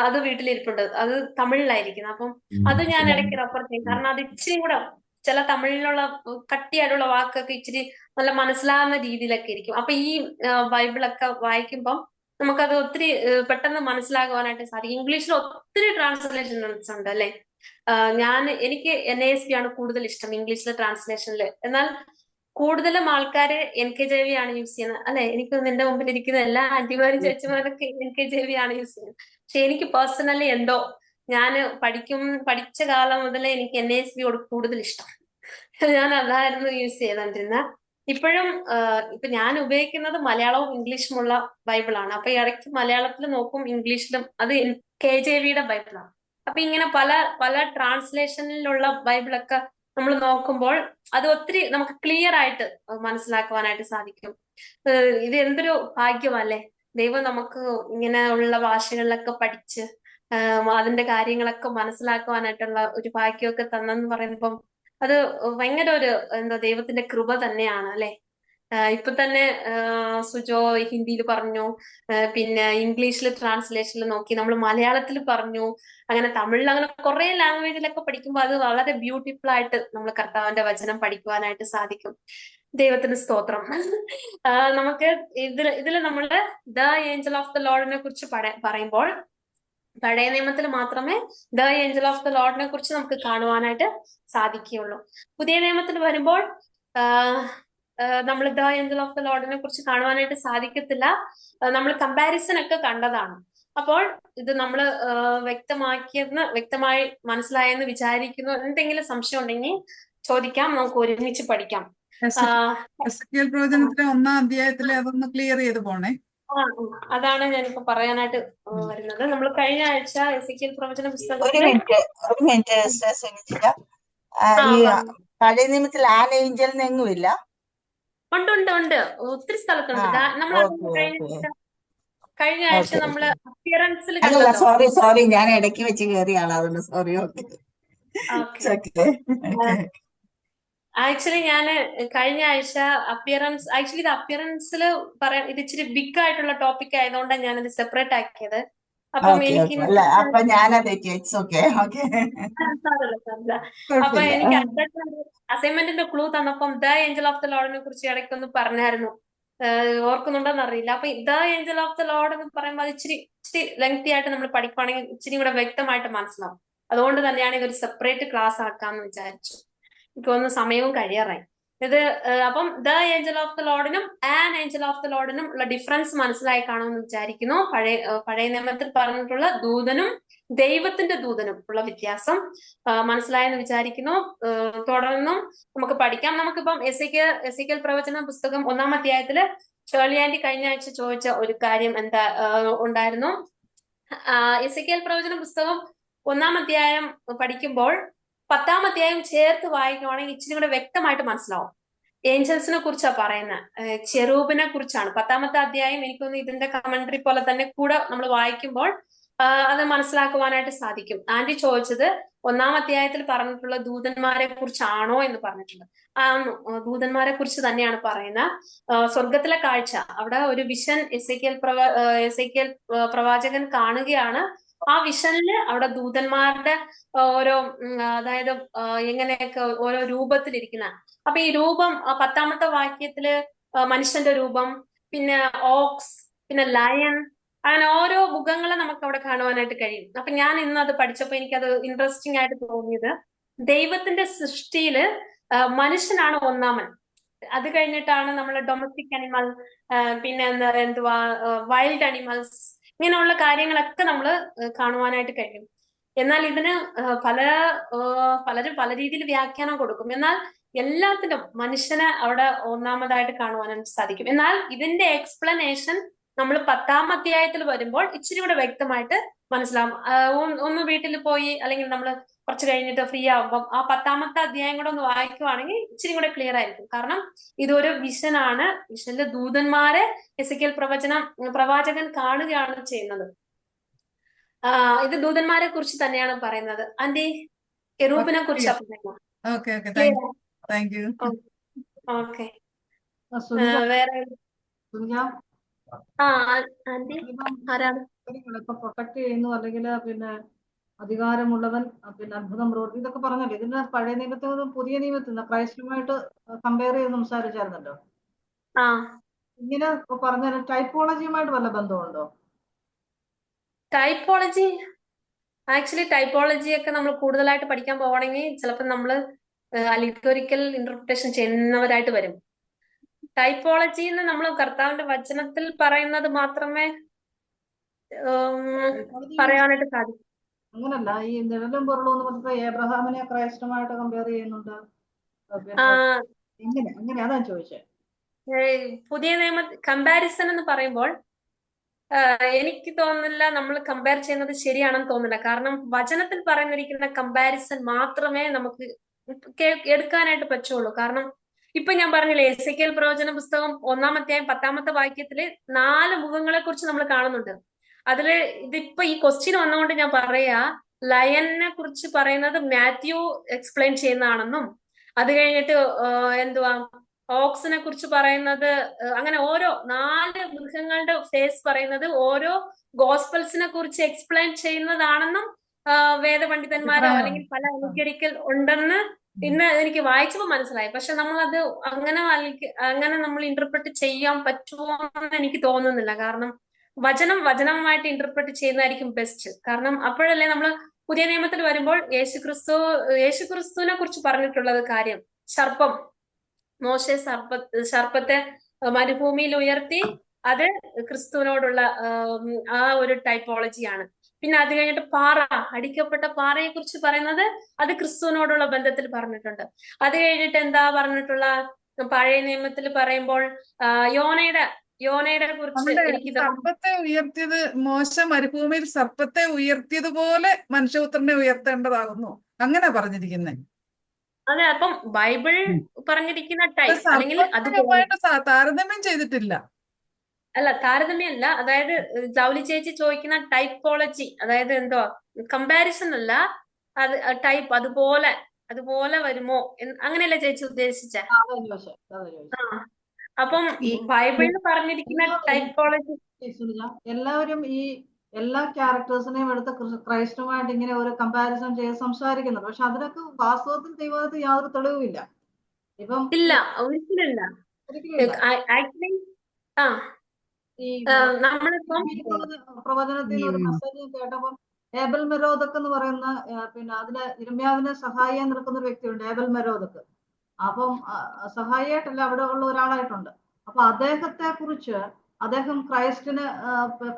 അത് വീട്ടിലിരിപ്പുണ്ട്. അത് തമിഴിലായിരിക്കും. അപ്പം അത് ഞാൻ ഇടയ്ക്ക് റെഫർ ചെയ്യും. കാരണം അത് ഇച്ചിരി കൂടെ ചില തമിഴിലുള്ള കട്ടിയായിട്ടുള്ള വാക്കൊക്കെ ഇച്ചിരി നല്ല മനസ്സിലാകുന്ന രീതിയിലൊക്കെ ഇരിക്കും. അപ്പൊ ഈ ബൈബിളൊക്കെ വായിക്കുമ്പം നമുക്കത് ഒത്തിരി പെട്ടെന്ന് മനസ്സിലാകുവാനായിട്ട് സാധിക്കും. ഇംഗ്ലീഷിൽ ഒത്തിരി ട്രാൻസ്ലേഷൻസ് ഉണ്ട്, അല്ലെ? എനിക്ക് NASB ആണ് കൂടുതൽ ഇഷ്ടം ഇംഗ്ലീഷിലെ ട്രാൻസ്ലേഷനിൽ. എന്നാൽ കൂടുതലും ആൾക്കാര് NKJV ആണ് യൂസ് ചെയ്യുന്നത്, അല്ലെ? എനിക്ക് നിന്റെ മുമ്പിൽ ഇരിക്കുന്ന എല്ലാ ആന്റിമാരും ചേച്ചിമാരൊക്കെ NKJV ആണ് യൂസ് ചെയ്യുന്നത്. പക്ഷെ എനിക്ക് പേഴ്സണലി എന്തോ ഞാൻ പഠിച്ച കാലം മുതലേ എനിക്ക് NASB കൂടുതൽ ഇഷ്ടം. ഞാൻ അതായിരുന്നു യൂസ് ചെയ്തോണ്ടിരുന്നത്. ഇപ്പോഴും ഇപ്പൊ ഞാൻ ഉപയോഗിക്കുന്നത് മലയാളവും ഇംഗ്ലീഷുമുള്ള ബൈബിളാണ്. അപ്പൊ ഇടയ്ക്ക് മലയാളത്തിൽ നോക്കും, ഇംഗ്ലീഷിലും. അത് KJV ബൈബിളാണ്. അപ്പൊ ഇങ്ങനെ പല ട്രാൻസ്ലേഷനിലുള്ള ബൈബിളൊക്കെ നമ്മൾ നോക്കുമ്പോൾ അത് ഒത്തിരി നമുക്ക് ക്ലിയർ ആയിട്ട് മനസ്സിലാക്കുവാനായിട്ട് സാധിക്കും. ഇത് എന്തൊരു ഭാഗ്യമല്ലേ, ദൈവം നമുക്ക് ഇങ്ങനെയുള്ള ഭാഷകളിലൊക്കെ പഠിച്ച് അതിന്റെ കാര്യങ്ങളൊക്കെ മനസ്സിലാക്കുവാനായിട്ടുള്ള ഒരു ഭാഗ്യമൊക്കെ തന്നെന്ന് പറയുമ്പം അത് ഭയങ്കര ഒരു എന്താ ദൈവത്തിന്റെ കൃപ തന്നെയാണ് അല്ലെ. ഇപ്പൊ തന്നെ സുജോ ഹിന്ദിയിൽ പറഞ്ഞു, പിന്നെ ഇംഗ്ലീഷിൽ ട്രാൻസ്ലേഷനിൽ നോക്കി, നമ്മൾ മലയാളത്തിൽ പറഞ്ഞു, അങ്ങനെ തമിഴിൽ, അങ്ങനെ കുറെ ലാംഗ്വേജിലൊക്കെ പഠിക്കുമ്പോൾ അത് വളരെ ബ്യൂട്ടിഫുൾ ആയിട്ട് നമ്മൾ കർത്താവിന്റെ വചനം പഠിക്കുവാനായിട്ട് സാധിക്കും. ദൈവത്തിന് സ്തോത്രം. നമുക്ക് ഇതില് നമ്മള് ദ ഏഞ്ചൽ ഓഫ് ദ ലോർഡിനെ കുറിച്ച് പറയുമ്പോൾ പഴയ നിയമത്തിൽ മാത്രമേ ദ ഏഞ്ചൽ ഓഫ് ദ ലോർഡിനെ കുറിച്ച് നമുക്ക് കാണുവാനായിട്ട് സാധിക്കുകയുള്ളൂ. പുതിയ നിയമത്തിൽ വരുമ്പോൾ നമ്മൾ ദ ഏഞ്ചൽ ഓഫ് ദ ലോർഡിനെ കുറിച്ച് കാണുവാനായിട്ട് സാധിക്കത്തില്ല. നമ്മൾ കമ്പാരിസൺ ഒക്കെ കണ്ടതാണ്. അപ്പോൾ ഇത് നമ്മൾ വ്യക്തമായി മനസ്സിലായെന്ന് വിചാരിക്കുന്നു. എന്തെങ്കിലും സംശയം ഉണ്ടെങ്കിൽ ചോദിക്കാം, നമുക്ക് ഒരുമിച്ച് പഠിക്കാം. എസെക്കിയേൽ പ്രവചനത്തിലെ 1-ാം അധ്യായത്തിലെ അതൊന്ന് ക്ലിയർ ചെയ്ത് പോണേ. അതാണ് ഞാനിപ്പോ പറയാനായിട്ട് വരുന്നത്. നമ്മൾ കഴിഞ്ഞ ആഴ്ച എസെക്കിയേൽ പ്രവചന ഒരു പുസ്തകത്തിലെ മിനിറ്റ് സുനിത, ഈ പഴയ നിയമത്തിൽ ആൻ ഏഞ്ചൽ എങ്ങുമില്ല? ഉണ്ട്, ഒത്തിരി സ്ഥലത്തുണ്ട്. നമ്മൾ കഴിഞ്ഞ ആഴ്ച നമ്മള് അപ്പിയറൻസിൽ അല്ല, സോറി ഞാൻ ഇടയ്ക്ക് വെച്ച് കയറിയാണ്, അതുകൊണ്ട് സോറി. ആക്ച്വലി ഞാൻ കഴിഞ്ഞ ആഴ്ച ഇത് അപ്പിയറൻസിൽ ഇത് ഇച്ചിരി ബിഗ് ആയിട്ടുള്ള ടോപ്പിക് ആയതുകൊണ്ടാണ് ഞാനത് സെപ്പറേറ്റ് ആക്കിയത്. അപ്പം എനിക്ക് അസൈൻമെന്റിന്റെ ക്ലൂ തന്നപ്പം ദ ഏഞ്ചൽ ഓഫ് ദ ലോർഡിനെ കുറിച്ച് ഇടയ്ക്കൊന്ന് പറഞ്ഞായിരുന്നു, ഓർക്കുന്നുണ്ടോന്ന് അറിയില്ല. അപ്പൊ the angel of the Lord എന്ന് പറയുമ്പോൾ അത് ഇച്ചിരി ലെങ്തി ആയിട്ട് നമ്മൾ പഠിക്കുവാണെങ്കിൽ ഇച്ചിരി കൂടെ വ്യക്തമായിട്ട് മനസ്സിലാവും. അതുകൊണ്ട് തന്നെയാണ് ഇതൊരു സെപ്പറേറ്റ് ക്ലാസ് ആക്കാന്ന് വിചാരിച്ചു. എനിക്ക് തോന്നുന്നു സമയവും കഴിയാറായി. ഇത് അപ്പം ദ ഏഞ്ചൽ ഓഫ് ദ ലോർഡിനും ആൻ ഏഞ്ചൽ ഓഫ് ദ ലോർഡിനും ഉള്ള ഡിഫറൻസ് മനസ്സിലായി കാണുമെന്ന് വിചാരിക്കുന്നു. പഴയ നിയമത്തിൽ പറഞ്ഞിട്ടുള്ള ദൂതനും ദൈവത്തിന്റെ ദൂതനും ഉള്ള വ്യത്യാസം മനസ്സിലായെന്ന് വിചാരിക്കുന്നു. തുടർന്നും നമുക്ക് പഠിക്കാം. നമുക്കിപ്പം എസെക്കിയേൽ പ്രവചന പുസ്തകം 1-ാം അധ്യായത്തില് ഷേർലി ആന്റി കഴിഞ്ഞ ആഴ്ച ചോദിച്ച ഒരു കാര്യം ഉണ്ടായിരുന്നു. എസെക്കിയേൽ പ്രവചന പുസ്തകം 1-ാം അധ്യായം പഠിക്കുമ്പോൾ 10-ാം അധ്യായം ചേർത്ത് വായിക്കുവാണെങ്കിൽ ഇച്ചിരി കൂടെ വ്യക്തമായിട്ട് മനസ്സിലാവും. ഏഞ്ചൽസിനെ കുറിച്ചാണ് പറയുന്നത്, ചെറൂബിനെ കുറിച്ചാണ്. 10-ാമത്തെ അധ്യായം എനിക്കൊന്ന് ഇതിന്റെ കമന്ററി പോലെ തന്നെ കൂടെ നമ്മൾ വായിക്കുമ്പോൾ അത് മനസ്സിലാക്കുവാനായിട്ട് സാധിക്കും. ആന്റി ചോദിച്ചത് 1-ാം അധ്യായത്തിൽ പറഞ്ഞിട്ടുള്ള ദൂതന്മാരെ കുറിച്ചാണോ എന്ന് പറഞ്ഞിട്ടുണ്ട്. ദൂതന്മാരെ കുറിച്ച് തന്നെയാണ് പറയുന്നത്. സ്വർഗത്തിലെ കാഴ്ച, അവിടെ ഒരു വിഷൻ എസെക്കിയേൽ പ്രവാചകൻ കാണുകയാണ്. ആ വിഷനില് അവിടെ ദൂതന്മാരുടെ ഓരോ അതായത് എങ്ങനെയൊക്കെ ഓരോ രൂപത്തിലിരിക്കുന്ന. അപ്പൊ ഈ രൂപം 10-ാമത്തെ വാക്യത്തില് മനുഷ്യന്റെ രൂപം, പിന്നെ ഓക്സ്, പിന്നെ ലയൺ, അങ്ങനെ ഓരോ മുഖങ്ങളെ നമുക്ക് അവിടെ കാണുവാനായിട്ട് കഴിയും. അപ്പൊ ഞാൻ ഇന്ന് അത് പഠിച്ചപ്പോ എനിക്കത് ഇൻട്രസ്റ്റിംഗ് ആയിട്ട് തോന്നിയത്, ദൈവത്തിന്റെ സൃഷ്ടിയില് മനുഷ്യനാണ് ഒന്നാമൻ. അത് കഴിഞ്ഞിട്ടാണ് നമ്മളെ ഡൊമസ്റ്റിക് അനിമൽ, പിന്നെ എന്തുവാ വൈൽഡ് അനിമൽസ്, ഇങ്ങനെയുള്ള കാര്യങ്ങളൊക്കെ നമ്മൾ കാണുവാനായിട്ട് കഴിയും. എന്നാൽ ഇതിന് പലരും പല രീതിയിൽ വ്യാഖ്യാനം കൊടുക്കും. എന്നാൽ എല്ലാത്തിനും മനുഷ്യനെ അവിടെ ഒന്നാമതായിട്ട് കാണുവാനായിട്ട് സാധിക്കും. എന്നാൽ ഇതിന്റെ എക്സ്പ്ലനേഷൻ നമ്മൾ 10-ാം അധ്യായത്തിൽ വരുമ്പോൾ ഇച്ചിരി കൂടെ വ്യക്തമായിട്ട് മനസ്സിലാവും. ഒന്ന് വീട്ടിൽ പോയി അല്ലെങ്കിൽ നമ്മൾ കുറച്ച് കഴിഞ്ഞിട്ട് ഫ്രീ ആകുമ്പോൾ ആ 10-ാമത്തെ അധ്യായം കൂടെ ഒന്ന് വായിക്കുവാണെങ്കിൽ ഇച്ചിരി കൂടെ ക്ലിയർ ആയിരിക്കും. കാരണം ഇതൊരു വിഷനാണ്. വിഷനിലെ ദൂതന്മാരെ എസെക്കിയേൽ പ്രവാചകൻ കാണുകയാണ് ചെയ്യുന്നത്. ഇത് ദൂതന്മാരെ കുറിച്ച് തന്നെയാണ് പറയുന്നത്. ആന്റി കെറൂബിനെ കുറിച്ചാണ് പറയുന്നത്. ഓക്കെ, വേറെ ആന്റി ആരാണ് പ്രൊട്ടക്ട് ചെയ്യുന്നു, അല്ലെങ്കിൽ പിന്നെ അധികാരമുള്ളവൻ, പിന്നെ അത്ഭുതം പ്രവർത്തി, ഇതൊക്കെ പറഞ്ഞല്ലോ. ഇതിന് പഴയ നിയമത്തിൽ പുതിയ നിയമത്തിൽ ക്രൈസ്റ്റുമായിട്ട് കമ്പയർ ചെയ്ത് സംസാരിച്ചായിരുന്നല്ലോ. ഇങ്ങനെ പറഞ്ഞാൽ ടൈപ്പോളജിയുമായിട്ട് വല്ല ബന്ധമുണ്ടോ? ടൈപ്പോളജി ഒക്കെ നമ്മൾ കൂടുതലായിട്ട് പഠിക്കാൻ പോകണമെങ്കിൽ ചിലപ്പോൾ നമ്മൾ അലിഗോറിക്കൽ ഇന്റർപ്രിട്ടേഷൻ ചെയ്യുന്നവരായിട്ട് വരും. ടൈപ്പോളജി എന്ന് നമ്മൾ കർത്താവിന്റെ വചനത്തിൽ പറയുന്നത് മാത്രമേ പറയാനായിട്ട് സാധിക്കും. അങ്ങനല്ല, ഈ നിഴലും പൊരുളും എന്ന് പറഞ്ഞിട്ട് ഏബ്രഹാമിനെ ക്രൈസ്റ്റുമായിട്ട് കമ്പയർ ചെയ്യുന്നുണ്ട്. അങ്ങനെ അതാ ചോദിച്ചത്. പുതിയ നിയമ കമ്പാരിസൺ എന്ന് പറയുമ്പോൾ എനിക്ക് തോന്നുന്നില്ല നമ്മൾ കമ്പയർ ചെയ്യുന്നത് ശരിയാണെന്ന് തോന്നുന്നില്ല. കാരണം വചനത്തിൽ പറഞ്ഞിരിക്കുന്ന കമ്പാരിസൺ മാത്രമേ നമുക്ക് എടുക്കാനായിട്ട് പറ്റുള്ളൂ. കാരണം ഇപ്പൊ ഞാൻ പറഞ്ഞില്ലേ, എസെക്കിയേൽ പ്രവചന പുസ്തകം 1-ാം അധ്യായം 10-ാമത്തെ വാക്യത്തില് 4 മുഖങ്ങളെ കുറിച്ച് നമ്മൾ കാണുന്നുണ്ട്. അതില് ഇതിപ്പോ ഈ ക്വസ്റ്റ്യൻ വന്നുകൊണ്ട് ഞാൻ പറയാ, ലയനെ കുറിച്ച് പറയുന്നത് മാത്യു എക്സ്പ്ലെയിൻ ചെയ്യുന്നതാണെന്നും, അത് കഴിഞ്ഞിട്ട് എന്തുവാ ഓക്സിനെ കുറിച്ച് പറയുന്നത്, അങ്ങനെ ഓരോ 4 മൃഗങ്ങളുടെ ഫേസ് പറയുന്നത് ഓരോ ഗോസ്പൽസിനെ കുറിച്ച് എക്സ്പ്ലെയിൻ ചെയ്യുന്നതാണെന്നും വേദപണ്ഡിതന്മാരോ അല്ലെങ്കിൽ പല അനുകരിക്കൽ ഉണ്ടെന്ന് ഇന്ന് എനിക്ക് വായിച്ചപ്പോൾ മനസ്സിലായി. പക്ഷെ നമ്മളത് അങ്ങനെ നമ്മൾ ഇന്റർപ്രറ്റ് ചെയ്യാൻ പറ്റുമോ എന്ന് എനിക്ക് തോന്നുന്നില്ല. കാരണം വചനമായിട്ട് ഇന്റർപ്രറ്റ് ചെയ്യുന്നതായിരിക്കും ബെസ്റ്റ്. കാരണം അപ്പോഴല്ലേ നമ്മൾ പുതിയ നിയമത്തിൽ വരുമ്പോൾ യേശുക്രിസ്തുവിനെ കുറിച്ച് പറഞ്ഞിട്ടുള്ളത് കാര്യം, സർപ്പം, മോശെ സർപ്പത്തെ മരുഭൂമിയിൽ ഉയർത്തി, അത് ക്രിസ്തുവിനോടുള്ള ആ ഒരു ടൈപ്പോളജിയാണ്. പിന്നെ അത് കഴിഞ്ഞിട്ട് പാറ, അടിക്കപ്പെട്ട പാറയെ കുറിച്ച് പറയുന്നത് അത് ക്രിസ്തുവിനോടുള്ള ബന്ധത്തിൽ പറഞ്ഞിട്ടുണ്ട്. അത് കഴിഞ്ഞിട്ട് എന്താ പറഞ്ഞിട്ടുള്ള പഴയ നിയമത്തിൽ പറയുമ്പോൾ യോനയുടെ കുറിച്ച് എനിക്ക് സർപ്പത്തെ ഉയർത്തിയത്, മോശ മരുഭൂമിയിൽ സർപ്പത്തെ ഉയർത്തിയതുപോലെ മനുഷ്യപുത്രനെ ഉയർത്തേണ്ടതാകുന്നു, അങ്ങനെ പറഞ്ഞിരിക്കുന്നത്. അതെ, അപ്പം ബൈബിൾ പറഞ്ഞിരിക്കുന്ന ടൈപ്പ് അല്ലെങ്കിൽ സർപ്പവുമായിട്ട് താരതമ്യം ചെയ്തിട്ടില്ല. അല്ല, താരതമ്യമല്ല. അതായത് ജൗലി ചേച്ചി ചോദിക്കുന്ന ടൈപ്പോളജി, അതായത് എന്തോ കമ്പാരിസൺ അല്ല, അത് ടൈപ്പ് അതുപോലെ വരുമോ അങ്ങനെയല്ല ചേച്ചി ഉദ്ദേശിച്ച. അപ്പം ബൈബിളിൽ പറഞ്ഞിരിക്കുന്ന ടൈപ്പോളജി, എല്ലാവരും ഈ എല്ലാ ക്യാരക്ടേഴ്സിനെയും എടുത്ത് ക്രൈസ്റ്റുമായിട്ട് ഇങ്ങനെ ഒരു കമ്പാരിസൺ ചെയ്ത് സംസാരിക്കുന്നുണ്ട്. പക്ഷെ അതിനൊക്കെ വാസ്തവത്തിൽ ദൈവത്തിൽ യാതൊരു തെളിവുമില്ല. ഇപ്പം ഇല്ല, ഒരിക്കലില്ല. ആക്ച്വലി ഈ പ്രവചനത്തിൽ ഒരു മെസ്സേജ് കേട്ടപ്പം ഏബൽ മെരോദക് എന്ന് പറയുന്ന, പിന്നെ അതിന് ഇരമ്യാവിനെ സഹായിയാൻ നിൽക്കുന്ന ഒരു വ്യക്തിയുണ്ട്, ഏബൽ മെരോദക്. അപ്പം സഹായിയായിട്ടല്ല, അവിടെ ഉള്ള ഒരാളായിട്ടുണ്ട്. അപ്പൊ അദ്ദേഹം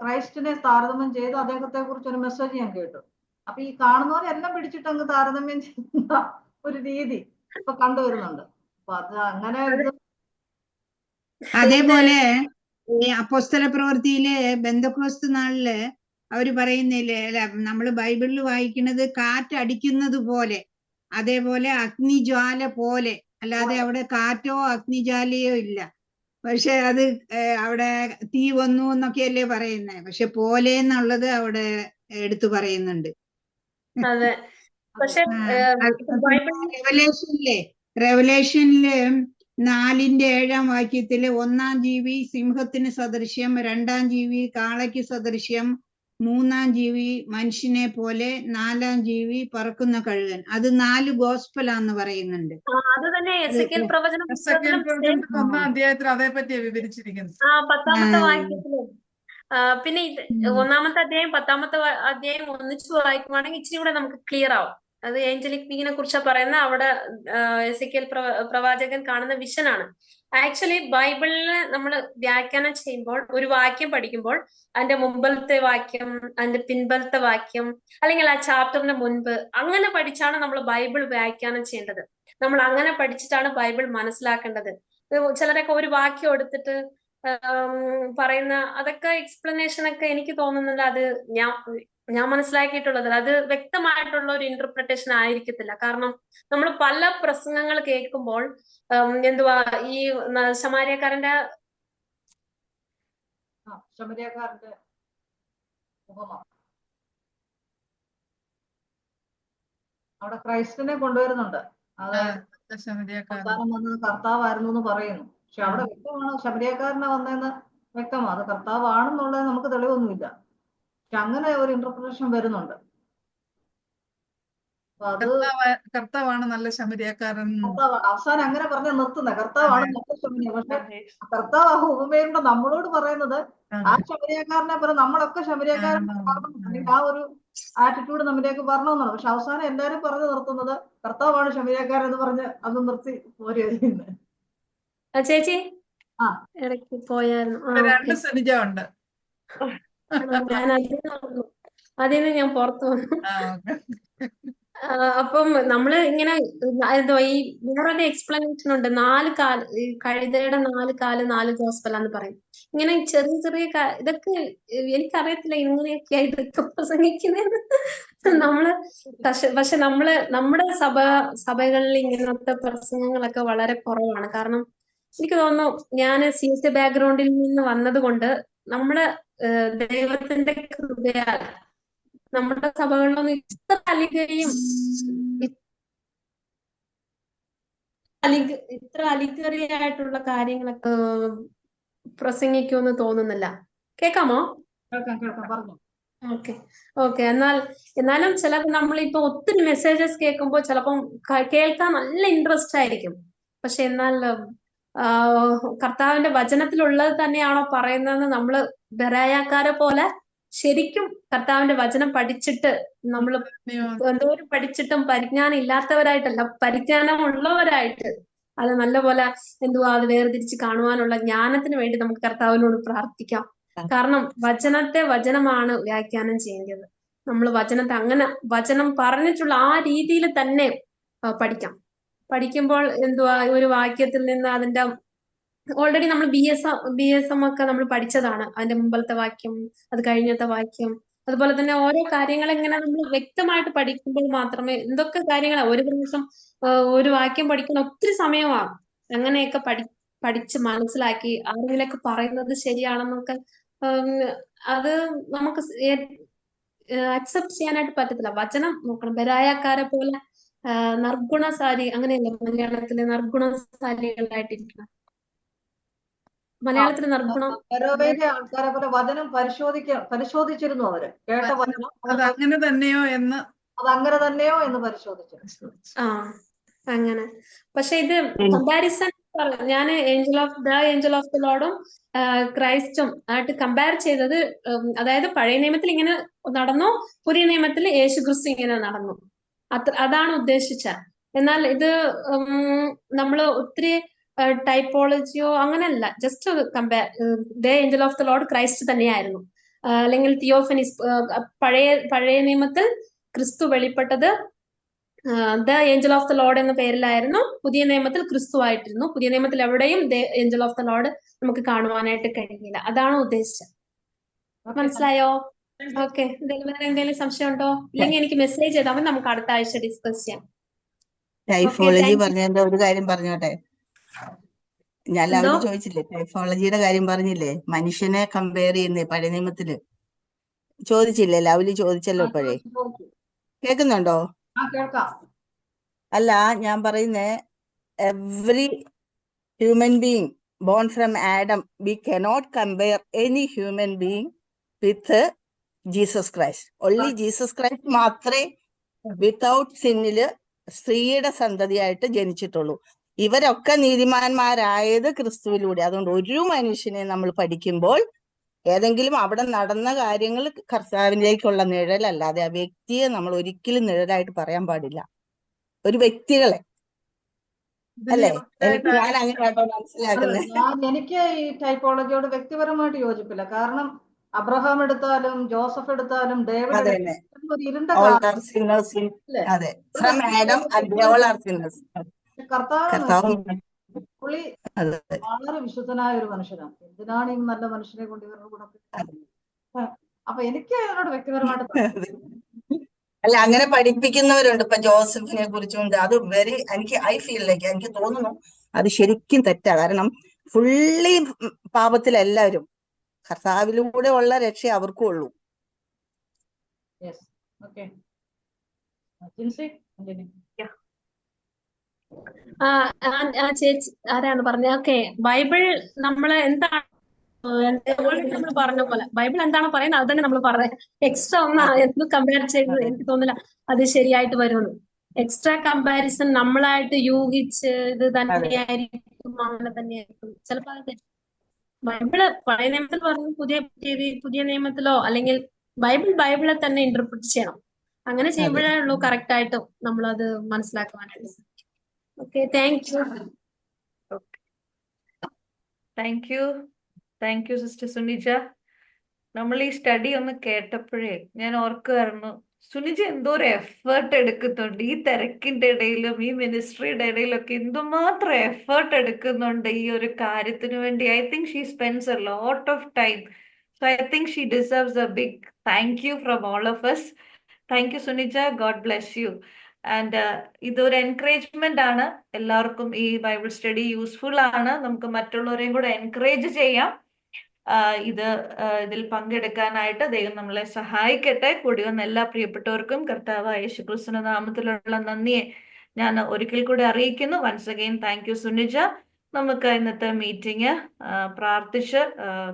ക്രൈസ്റ്റിനെ താരതമ്യം ചെയ്ത് അദ്ദേഹത്തെ കുറിച്ച് ഒരു മെസ്സേജ് ഞാൻ കേട്ടു. അപ്പൊ ഈ കാണുന്നവരെല്ലാം പിടിച്ചിട്ട് അങ്ങ് താരതമ്യം ചെയ്യുന്ന ഒരു രീതി ഇപ്പൊ കണ്ടുവരുന്നുണ്ട്. അപ്പൊ അത് അങ്ങനെ അതേപോലെ ഈ അപ്പോസ്തല പ്രവൃത്തിയിലെ ബെന്തക്കോസ്ത് നാളില് അവര് പറയുന്നില്ലേ, അല്ല, നമ്മള് ബൈബിളിൽ വായിക്കുന്നത് കാറ്റടിക്കുന്നത് പോലെ, അതേപോലെ അഗ്നിജ്വാല പോലെ, അല്ലാതെ അവിടെ കാറ്റോ അഗ്നിജ്വാലയോ ഇല്ല. പക്ഷെ അത് അവിടെ തീ വന്നു എന്നൊക്കെയല്ലേ പറയുന്നത്. പക്ഷെ പോലെ എന്നുള്ളത് അവിടെ എടുത്തു പറയുന്നുണ്ട്. അതെ, പക്ഷെ റെവലേഷനില് 4-ാം വാക്യത്തില് 1-ാം ജീവി സിംഹത്തിന് സദൃശ്യം, 2-ാം ജീവി കാളയ്ക്ക് സദൃശ്യം, 3-ാം ജീവി മനുഷ്യനെ പോലെ, 4-ാം ജീവി പറക്കുന്ന കഴുകൻ. അത് 4 ഗോസ്പലാന്ന് പറയുന്നുണ്ട്. അത് തന്നെ എസെക്കിയേൽ പ്രവചന 1-ാം അധ്യായത്തിൽ അതേപ്പറ്റി വിവരിച്ചിരിക്കുന്നു. 10-ാമത്തെ വാക്യത്തില്. പിന്നെ 1-ാമത്തെ അധ്യായം 10-ാമത്തെ അധ്യായം ഒന്നിച്ച് വായിക്കുവാണെങ്കിൽ ഇച്ചിരി കൂടെ നമുക്ക് ക്ലിയർ ആവും. അത് ഏഞ്ചലിക് ബീങ്ങിനെ കുറിച്ചാണ് പറയുന്ന. അവിടെ എസെക്കിയേൽ പ്രവാചകൻ കാണുന്ന വിഷനാണ്. ആക്ച്വലി ബൈബിളില് നമ്മൾ വ്യാഖ്യാനം ചെയ്യുമ്പോൾ, ഒരു വാക്യം പഠിക്കുമ്പോൾ അതിന്റെ മുമ്പിലത്തെ വാക്യം, അതിന്റെ പിൻപലത്തെ വാക്യം, അല്ലെങ്കിൽ ആ ചാപ്റ്ററിന് മുൻപ്, അങ്ങനെ പഠിച്ചാണ് നമ്മൾ ബൈബിൾ വ്യാഖ്യാനം ചെയ്യേണ്ടത്. നമ്മൾ അങ്ങനെ പഠിച്ചിട്ടാണ് ബൈബിൾ മനസ്സിലാക്കേണ്ടത്. ചിലരൊക്കെ ഒരു വാക്യം എടുത്തിട്ട് പറയുന്ന അതൊക്കെ എക്സ്പ്ലനേഷൻ ഒക്കെ എനിക്ക് തോന്നുന്നില്ല, അത് ഞാൻ മനസ്സിലാക്കിയിട്ടുള്ളത് അത് വ്യക്തമായിട്ടുള്ള ഒരു ഇന്റർപ്രിട്ടേഷൻ ആയിരിക്കത്തില്ല. കാരണം നമ്മൾ പല പ്രസംഗങ്ങൾ കേൾക്കുമ്പോൾ എന്തുവാ ഈ ശമാര്യക്കാരന്റെ ഉപമ അവിടെ ക്രൈസ്റ്റിനെ കൊണ്ടുവരുന്നുണ്ട്. അതായത് അവതാരം വന്നത് കർത്താവായിരുന്നു എന്ന് പറയുന്നു. പക്ഷെ അവിടെ വ്യക്തമാണ് ശമരിയക്കാരനെ വന്നതെന്ന് വ്യക്തമാണ്. അത് കർത്താവാണെന്നുള്ളത് നമുക്ക് തെളിവൊന്നുമില്ല. പക്ഷെ അങ്ങനെ ഒരു ഇന്റർപ്രിട്ടേഷൻ വരുന്നുണ്ട്. കർത്താവാണ് നല്ല ശമരിയക്കാരൻ. അവസാനം അങ്ങനെ പറഞ്ഞ നിർത്തുന്ന കർത്താവാണ് നല്ല ശമരിയ. പക്ഷെ കർത്താവ് ആ ഉപമയുണ്ട് നമ്മളോട് പറയുന്നത് ആ ശമരിയക്കാരനെ പോലെ നമ്മളൊക്കെ ശമരിയക്കാരൻ അല്ലെങ്കിൽ ആ ഒരു ആറ്റിറ്റ്യൂഡ് നമ്മിലേക്ക് വരണമെന്നാണ്. പക്ഷെ അവസാനം എല്ലാരും പറഞ്ഞു നിർത്തുന്നത് കർത്താവാണ് ശമരിയക്കാരൻ എന്ന് പറഞ്ഞ് അത് നിർത്തി പോരുകയാണ്. ചേച്ചി ഇടയ്ക്ക് പോയായിരുന്നു. 2 സനിജ ഉണ്ട്. ഞാൻ അതിന് ഞാൻ പുറത്തു വന്നു. അപ്പം നമ്മള് ഇങ്ങനെ എന്തോ ഈ വേറൊരു എക്സ്പ്ലനേഷൻ ഉണ്ട്. ഈ കഴുതയുടെ 4 കാല് 4 ഗോസ്പലാന്ന് പറയും. ഇങ്ങനെ ചെറിയ ചെറിയ ഇതൊക്കെ എനിക്കറിയത്തില്ല ഇങ്ങനെയൊക്കെയാ ഇതൊക്കെ പ്രസംഗിക്കുന്നതെന്ന്. നമ്മള് പക്ഷെ നമ്മുടെ സഭകളിൽ ഇങ്ങനത്തെ പ്രസംഗങ്ങളൊക്കെ വളരെ കുറവാണ്. കാരണം എനിക്ക് തോന്നുന്നു ഞാൻ CSA ബാക്ക്ഗ്രൗണ്ടിൽ നിന്ന് വന്നത് കൊണ്ട് നമ്മുടെ ദൈവത്തിന്റെ കൃപയാൽ നമ്മുടെ സഭകളിലൊന്നും ഇത്ര അലിഗരിയും ഇത്ര അലിഗറിയായിട്ടുള്ള കാര്യങ്ങളൊക്കെ പ്രസംഗിക്കുമെന്ന് തോന്നുന്നില്ല. കേൾക്കാമോ? പറഞ്ഞു. ഓക്കെ. എന്നാലും ചിലപ്പോൾ നമ്മളിപ്പോ ഒത്തിരി മെസ്സേജസ് കേൾക്കുമ്പോൾ ചിലപ്പം കേൾക്കാൻ നല്ല ഇൻട്രസ്റ്റ് ആയിരിക്കും. പക്ഷെ എന്നാൽ കർത്താവിന്റെ വചനത്തിലുള്ളത് തന്നെയാണോ പറയുന്നതെന്ന് നമ്മള് ബെരായക്കാരെ പോലെ ശരിക്കും കർത്താവിന്റെ വചനം പഠിച്ചിട്ട് നമ്മൾ എന്തോരം പഠിച്ചിട്ടും പരിജ്ഞാനം ഇല്ലാത്തവരായിട്ടല്ല, പരിജ്ഞാനം ഉള്ളവരായിട്ട് അത് നല്ലപോലെ അത് വേർതിരിച്ച് കാണുവാനുള്ള ജ്ഞാനത്തിന് വേണ്ടി നമുക്ക് കർത്താവിനോട് പ്രാർത്ഥിക്കാം. കാരണം വചനത്തെ വചനമാണ് വ്യാഖ്യാനം ചെയ്യേണ്ടത്. നമ്മൾ വചനത്തെ അങ്ങനെ വചനം പറഞ്ഞിട്ടുള്ള ആ രീതിയിൽ തന്നെ പഠിക്കുമ്പോൾ ഒരു വാക്യത്തിൽ നിന്ന് അതിന്റെ ഓൾറെഡി നമ്മൾ BSM ഒക്കെ നമ്മൾ പഠിച്ചതാണ്. അതിന്റെ മുമ്പത്തെ വാക്യം, അത് കഴിഞ്ഞത്തെ വാക്യം, അതുപോലെ തന്നെ ഓരോ കാര്യങ്ങൾ ഇങ്ങനെ നമ്മൾ വ്യക്തമായിട്ട് പഠിക്കുമ്പോൾ മാത്രമേ എന്തൊക്കെ കാര്യങ്ങളാ ഒരു ദിവസം ഒരു വാക്യം പഠിക്കുന്ന ഒത്തിരി സമയമാകും. അങ്ങനെയൊക്കെ പഠിച്ച് മനസ്സിലാക്കി ആരെങ്കിലൊക്കെ പറയുന്നത് ശരിയാണെന്നൊക്കെ അത് നമുക്ക് അക്സെപ്റ്റ് ചെയ്യാനായിട്ട് പറ്റത്തില്ല. വചനം നോക്കണം. ബെരായക്കാരെ പോലെ നിർഗുണസാരി, അങ്ങനെയല്ല മലയാളത്തിലെ നിർഗുണസാരികളായിട്ടിരിക്കണം. മലയാളത്തിൽ നിർഗുണം ആൾക്കാരെ പോലെ വചനം പരിശോധിച്ചിരുന്നു. അവര് കേട്ട വചനം അതങ്ങനെ തന്നെയോ എന്ന് പരിശോധിച്ചു. അങ്ങനെ. പക്ഷെ ഇത് കമ്പാരിസൺ ഞാൻ ഏഞ്ചൽ ഓഫ് ദ ലോർഡും ക്രൈസ്റ്റും ആയിട്ട് കമ്പയർ ചെയ്തത്, അതായത് പഴയ നിയമത്തിൽ ഇങ്ങനെ നടന്നു, പുതിയ നിയമത്തിൽ യേശുക്രിസ്തു ഇങ്ങനെ നടന്നു, അതാണ് ഉദ്ദേശിച്ചത്. എന്നാൽ ഇത് നമ്മള് ഒത്തിരി ടൈപ്പോളജിയോ അങ്ങനെയല്ല, just the angel of the Lord Christ തന്നെയായിരുന്നു. അല്ലെങ്കിൽ തിയോഫനീസ്, പഴയ നിയമത്തിൽ ക്രിസ്തു വെളിപ്പെട്ടത് the angel of the Lord എന്ന പേരിലായിരുന്നു. പുതിയ നിയമത്തിൽ ക്രിസ്തു ആയിട്ടിരുന്നു. പുതിയ നിയമത്തിൽ എവിടെയും the angel of the Lord നമുക്ക് കാണുവാനായിട്ട് കഴിയില്ല. അതാണ് ഉദ്ദേശിച്ചത്. മനസ്സിലായോ? ഓക്കെ. വേറെ എന്തെങ്കിലും സംശയം ഉണ്ടോ? ഇല്ലെങ്കിൽ എനിക്ക് മെസ്സേജ് ചെയ്താൽ നമുക്ക് അടുത്ത ആഴ്ച ഡിസ്കസ് ചെയ്യാം. ടൈപ്പോളജി പറഞ്ഞതിന്റെ ഒരു കാര്യം പറഞ്ഞോട്ടെ. ഞാൻ ലവ്ലി ചോദിച്ചില്ലേ, ടൈപ്പോളജിയുടെ കാര്യം പറഞ്ഞില്ലേ, മനുഷ്യനെ കമ്പയർ ചെയ്യുന്നേ പഴയ നിയമത്തില് ചോദിച്ചില്ലേ? ലവ്ലി ചോദിച്ചല്ലോ ഇപ്പോഴേ. കേൾക്കുന്നുണ്ടോ? അല്ല, ഞാൻ പറയുന്നേ, every human being bone from Adam, we cannot compare any human being with Jesus Christ. Only Jesus Christ മാത്രമേ വിത്തൗട്ട് സിന്നില് സ്ത്രീയുടെ സന്തതിയായിട്ട് ജനിച്ചിട്ടുള്ളൂ. ഇവരൊക്കെ നീതിമാന്മാരായത് ക്രിസ്തുവിലൂടെ. അതുകൊണ്ട് ഒരു മനുഷ്യനെ നമ്മൾ പഠിക്കുമ്പോൾ ഏതെങ്കിലും അവിടെ നടന്ന കാര്യങ്ങൾ കർത്താവിലേക്കുള്ള നിഴലല്ലാതെ ആ വ്യക്തിയെ നമ്മൾ ഒരിക്കലും നിഴലായിട്ട് പറയാൻ പാടില്ല. ഒരു വ്യക്തികളെ അല്ലേ? ഞാൻ അങ്ങനെയാട്ടോ മനസ്സിലാക്കുന്നത്. എനിക്ക് ഈ ടൈപ്പോളജിയോട് വ്യക്തിപരമായിട്ട് യോജിപ്പില്ല. കാരണം അബ്രഹാം എടുത്താലും ജോസഫ് എടുത്താലും ഡേവിഡ് ഇരുണ്ട കർത്താവ് പുള്ളി വളരെ വിശുദ്ധനായ ഒരു മനുഷ്യനാണ്. എന്തിനാണ് ഈ നല്ല മനുഷ്യനെ കൊണ്ട് ഇവരുടെ കൂടെ? അപ്പൊ എനിക്ക് അതിനോട് വ്യക്തിപരമായിട്ട് അല്ല, അങ്ങനെ പഠിപ്പിക്കുന്നവരുണ്ട്. ഇപ്പൊ ജോസഫിനെ കുറിച്ചും അത് ഐ ഫീൽ ലൈക്ക്, എനിക്ക് തോന്നുന്നു അത് ശരിക്കും തെറ്റാ. കാരണം ഫുള്ളി പാപത്തിലെല്ലാവരും, കർത്താവിലൂടെ ഉള്ള രക്ഷ അവർക്കും ഉള്ളൂ. ചേച്ചി ആരാണ് പറഞ്ഞത്? ഓക്കെ. ബൈബിൾ നമ്മള് എന്താണ് നമ്മൾ പറഞ്ഞ പോലെ ബൈബിൾ എന്താണോ പറയുന്നത് അത് തന്നെ നമ്മൾ പറയാം. എക്സ്ട്രാ എന്ത് കമ്പയർ ചെയ്തത് എനിക്ക് തോന്നില്ല അത് ശരിയായിട്ട് വരുമെന്ന്. എക്സ്ട്രാ കമ്പാരിസൺ നമ്മളായിട്ട് യൂഹിച്ച് ഇത് തന്നെയായിരിക്കും, അങ്ങനെ തന്നെയായിരിക്കും. ചിലപ്പോൾ അത് ബൈബിള് പഴയ നിയമത്തിൽ പറഞ്ഞു, പുതിയ നിയമത്തിലോ അല്ലെങ്കിൽ ബൈബിളെ തന്നെ ഇന്റർപ്രിറ്റ് ചെയ്യണം. അങ്ങനെ ചെയ്യുമ്പോഴേ ഉള്ളൂ കറക്റ്റ് ആയിട്ട് നമ്മളത് മനസ്സിലാക്കുവാനായിട്ട്. Okay, thank you. Thank you sister Sunija. നമ്മൾ ഈ സ്റ്റഡി ഒന്ന് കേട്ടപ്പോഴേ ഞാൻ ഓർക്കുമായിരുന്നു, സുനിജ എന്തോ ഒരു എഫേർട്ട് എടുക്കുന്നുണ്ട് ഈ തിരക്കിന്റെ ഇടയിലും ഈ മിനിസ്ട്രിയുടെ ഇടയിലൊക്കെ എന്തുമാത്രം എഫേർട്ട് എടുക്കുന്നുണ്ട് ഈ ഒരു കാര്യത്തിന് വേണ്ടി. I think she spends a lot of time. So I think she deserves a big thank you from all of us. Thank you Sunija, God bless you. And ഇതൊരു എൻകറേജ്മെന്റ് ആണ്, എല്ലാവർക്കും ഈ ബൈബിൾ സ്റ്റഡി യൂസ്ഫുൾ ആണ്. നമുക്ക് മറ്റുള്ളവരെയും കൂടെ encourage ചെയ്യാം ഇതിൽ പങ്കെടുക്കാനായിട്ട്. ദൈവം നമ്മളെ സഹായിക്കട്ടെ. കൂടി വന്ന എല്ലാ പ്രിയപ്പെട്ടവർക്കും കർത്താവായ യേശുക്രിസ്തുവിന്റെ നാമത്തിലുള്ള നന്ദിയെ ഞാൻ ഒരിക്കൽ കൂടി അറിയിക്കുന്നു. Once again thank you Sunija. നമുക്ക് ഇന്നത്തെ മീറ്റിംഗ് പ്രാർത്ഥിച്ച്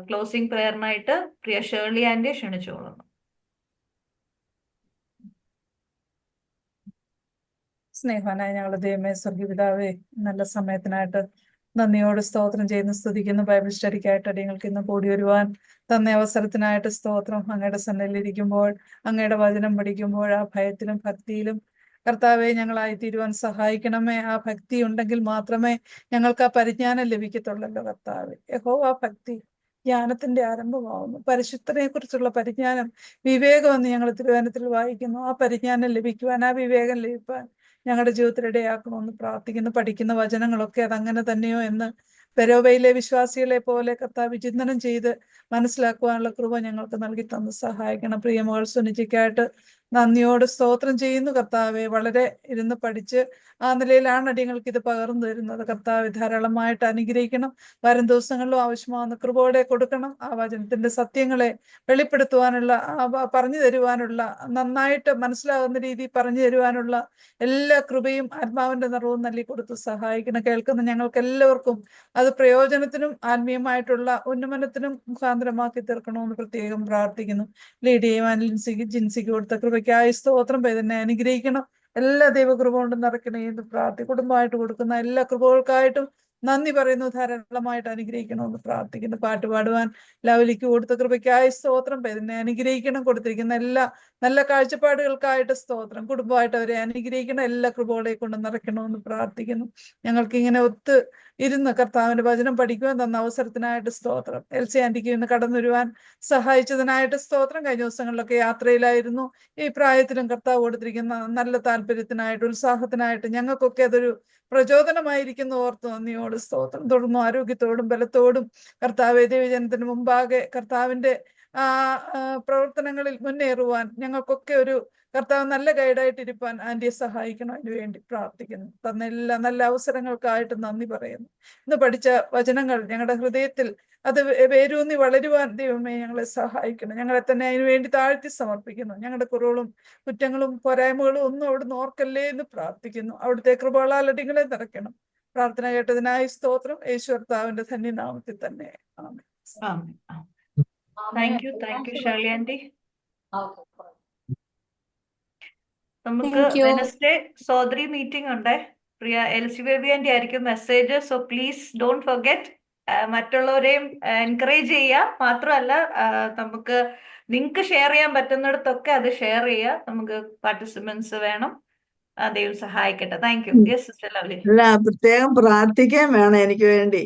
ക്ലോസിംഗ് പ്രയറിനായിട്ട് പ്രിയ ഷേർലി ആന്റിയെ ക്ഷണിച്ചുകൊള്ളുന്നു. സ്നേഹവാനായ ഞങ്ങളുടെ ദൈവമേ, സ്വർഗീയപിതാവേ, നല്ല സമയത്തിനായിട്ട് നന്ദിയോട് സ്തോത്രം ചെയ്യുന്നു, സ്തുതിക്കുന്നു. ബൈബിൾ സ്റ്റഡിക്കായിട്ട് അടിയങ്ങൾക്ക് ഇന്ന് കൂടി വരുവാൻ തന്ന അവസരത്തിനായിട്ട് സ്തോത്രം. അങ്ങയുടെ സന്നിധിയിലിരിക്കുമ്പോൾ, അങ്ങയുടെ വചനം പഠിക്കുമ്പോൾ ആ ഭയത്തിലും ഭക്തിയിലും കർത്താവെ ഞങ്ങളായി തീരുവാൻ സഹായിക്കണമേ. ആ ഭക്തി ഉണ്ടെങ്കിൽ മാത്രമേ ഞങ്ങൾക്ക് ആ പരിജ്ഞാനം ലഭിക്കത്തുള്ളല്ലോ കർത്താവെ. യഹോവ ഭക്തി ജ്ഞാനത്തിന്റെ ആരംഭമാവുന്നു. പരിശുദ്ധനെ കുറിച്ചുള്ള പരിജ്ഞാനം, വിവേകമെന്ന് ഞങ്ങൾ തിരുവചനത്തിൽ വായിക്കുന്നു. ആ പരിജ്ഞാനം ലഭിക്കുവാൻ, ആ വിവേകം ലഭിക്കാൻ ഞങ്ങളുടെ ജീവിതത്തിൽ ഇടയാക്കണമെന്ന് പ്രാർത്ഥിക്കുന്നു. പഠിക്കുന്ന വചനങ്ങളൊക്കെ അതങ്ങനെ തന്നെയോ എന്ന് പെരോവയിലെ വിശ്വാസികളെ പോലെ കർത്താവ് വിചിന്തനം ചെയ്ത് മനസ്സിലാക്കുവാനുള്ള കൃപ ഞങ്ങൾക്ക് നൽകി തന്ന് സഹായിക്കണം. പ്രിയമകൾ സുനിജയ്ക്കായിട്ട് നന്ദിയോട് സ്തോത്രം ചെയ്യുന്നു കർത്താവെ. വളരെ ഇരുന്ന് പഠിച്ച് ആ നിലയിലാണ് അടിയങ്ങൾക്ക് ഇത് പകർന്നു തരുന്നത്. കർത്താവ് ധാരാളമായിട്ട് അനുഗ്രഹിക്കണം. വരും ദിവസങ്ങളിലും ആവശ്യമാകുന്ന കൃപയോടെ കൊടുക്കണം. ആ വചനത്തിന്റെ സത്യങ്ങളെ വെളിപ്പെടുത്തുവാനുള്ള, പറഞ്ഞു തരുവാനുള്ള, നന്നായിട്ട് മനസ്സിലാകുന്ന രീതി പറഞ്ഞു തരുവാനുള്ള എല്ലാ കൃപയും ആത്മാവിന്റെ നിറവും നൽകി കൊടുത്ത് സഹായിക്കണം. കേൾക്കുന്ന ഞങ്ങൾക്ക് എല്ലാവർക്കും അത് പ്രയോജനത്തിനും ആത്മീയമായിട്ടുള്ള ഉന്നമനത്തിനും മുഖാന്തരമാക്കി തീർക്കണമെന്ന് പ്രത്യേകം പ്രാർത്ഥിക്കുന്നു. ലീഡിയയും അനിലിൻസിക്ക് ജിൻസിക്ക് കൊടുത്ത കൃപയ്ക്കായി സ്തോത്രം. തന്നെ അനുഗ്രഹിക്കണം. എല്ലാ ദൈവകൃപ കൊണ്ട് നിറയ്ക്കണേ എന്ന് കുടുംബമായിട്ട് കൊടുക്കുന്ന എല്ലാ കൃപകൾക്കായിട്ടും നന്ദി പറയുന്നു. ധാരാളമായിട്ട് അനുഗ്രഹിക്കണമെന്ന് പ്രാർത്ഥിക്കുന്നു. പാട്ട് പാടുവാൻ ലവലിക്ക് കൊടുത്ത കൃപയ്ക്കായി സ്തോത്രം. തന്നെ അനുഗ്രഹിക്കണം. കൊടുത്തിരിക്കുന്ന എല്ലാ നല്ല കാഴ്ചപ്പാടുകൾക്കായിട്ട് സ്തോത്രം. കുടുംബമായിട്ട് അവരെ അനുഗ്രഹിക്കണം. എല്ലാ കൃപകളെ കൊണ്ട് നിറയ്ക്കണമെന്ന് പ്രാർത്ഥിക്കുന്നു. ഞങ്ങൾക്ക് ഇങ്ങനെ ഒത്ത് ഇരുന്ന് കർത്താവിന്റെ വചനം പഠിക്കുവാൻ തന്ന അവസരത്തിനായിട്ട് സ്തോത്രം. എൽസി ആന്റിക്ക് ഇന്ന് കടന്നു വരുവാൻ സഹായിച്ചതിനായിട്ട് സ്തോത്രം. കഴിഞ്ഞ ദിവസങ്ങളിലൊക്കെ യാത്രയിലായിരുന്നു. ഈ പ്രായത്തിലും കർത്താവ് കൊടുത്തിരിക്കുന്ന നല്ല താല്പര്യത്തിനായിട്ട്, ഉത്സാഹത്തിനായിട്ട് ഞങ്ങൾക്കൊക്കെ അതൊരു പ്രചോദനമായിരിക്കുന്നു. ഓർത്ത് നന്ദിയോട് സ്തോത്രം. തുടർന്നും ആരോഗ്യത്തോടും ബലത്തോടും കർത്താവ് ദൈവജനത്തിന് മുമ്പാകെ കർത്താവിന്റെ പ്രവർത്തനങ്ങളിൽ മുന്നേറുവാൻ ഞങ്ങൾക്കൊക്കെ ഒരു കർത്താവ് നല്ല ഗൈഡായിട്ടിരിക്കാൻ ആന്റിയെ സഹായിക്കണം. അതിനു വേണ്ടി പ്രാർത്ഥിക്കുന്നു. തന്ന എല്ലാ നല്ല അവസരങ്ങൾക്കായിട്ട് നന്ദി പറയുന്നു. ഇന്ന് പഠിച്ച വചനങ്ങൾ ഞങ്ങളുടെ ഹൃദയത്തിൽ അത് വേരൂന്നി വളരുവാൻ ദൈവമേ ഞങ്ങളെ സഹായിക്കണം. ഞങ്ങളെ തന്നെ അതിനു വേണ്ടി താഴ്ത്തി സമർപ്പിക്കുന്നു. ഞങ്ങളുടെ കുറവുകളും കുറ്റങ്ങളും പോരായ്മകളും ഒന്നും അവിടുന്ന് ഓർക്കല്ലേ എന്ന് പ്രാർത്ഥിക്കുന്നു. അവിടുത്തെ കൃപകളാൽ അടികളെ നിറയ്ക്കണം. പ്രാർത്ഥന കേട്ടതിനായി സ്തോത്രം. യേശു കർത്താവിന്റെ ധന്യനാമത്തിൽ തന്നെ ആമേൻ. Thank you Shirley aunty. നമുക്ക് വെനസ്ഡേ സോദരി മീറ്റിംഗ് ഉണ്ട്. പ്രിയ എൽസി ബേബി ആന്റി ആയിരിക്കും message. So please don't forget. മറ്റുള്ളവരെയും എൻകറേജ് ചെയ്യുക. മാത്രമല്ല നമുക്ക് നിങ്ങൾക്ക് ഷെയർ ചെയ്യാൻ പറ്റുന്നിടത്തൊക്കെ അത് ഷെയർ ചെയ്യുക. നമുക്ക് പാർട്ടിസിപ്പൻസ് വേണം. ദൈവം സഹായിക്കട്ടെ. Thank you. Yes sister lovely. പ്രത്യേകം പ്രാർത്ഥിക്കാൻ വേണം എനിക്ക് വേണ്ടി.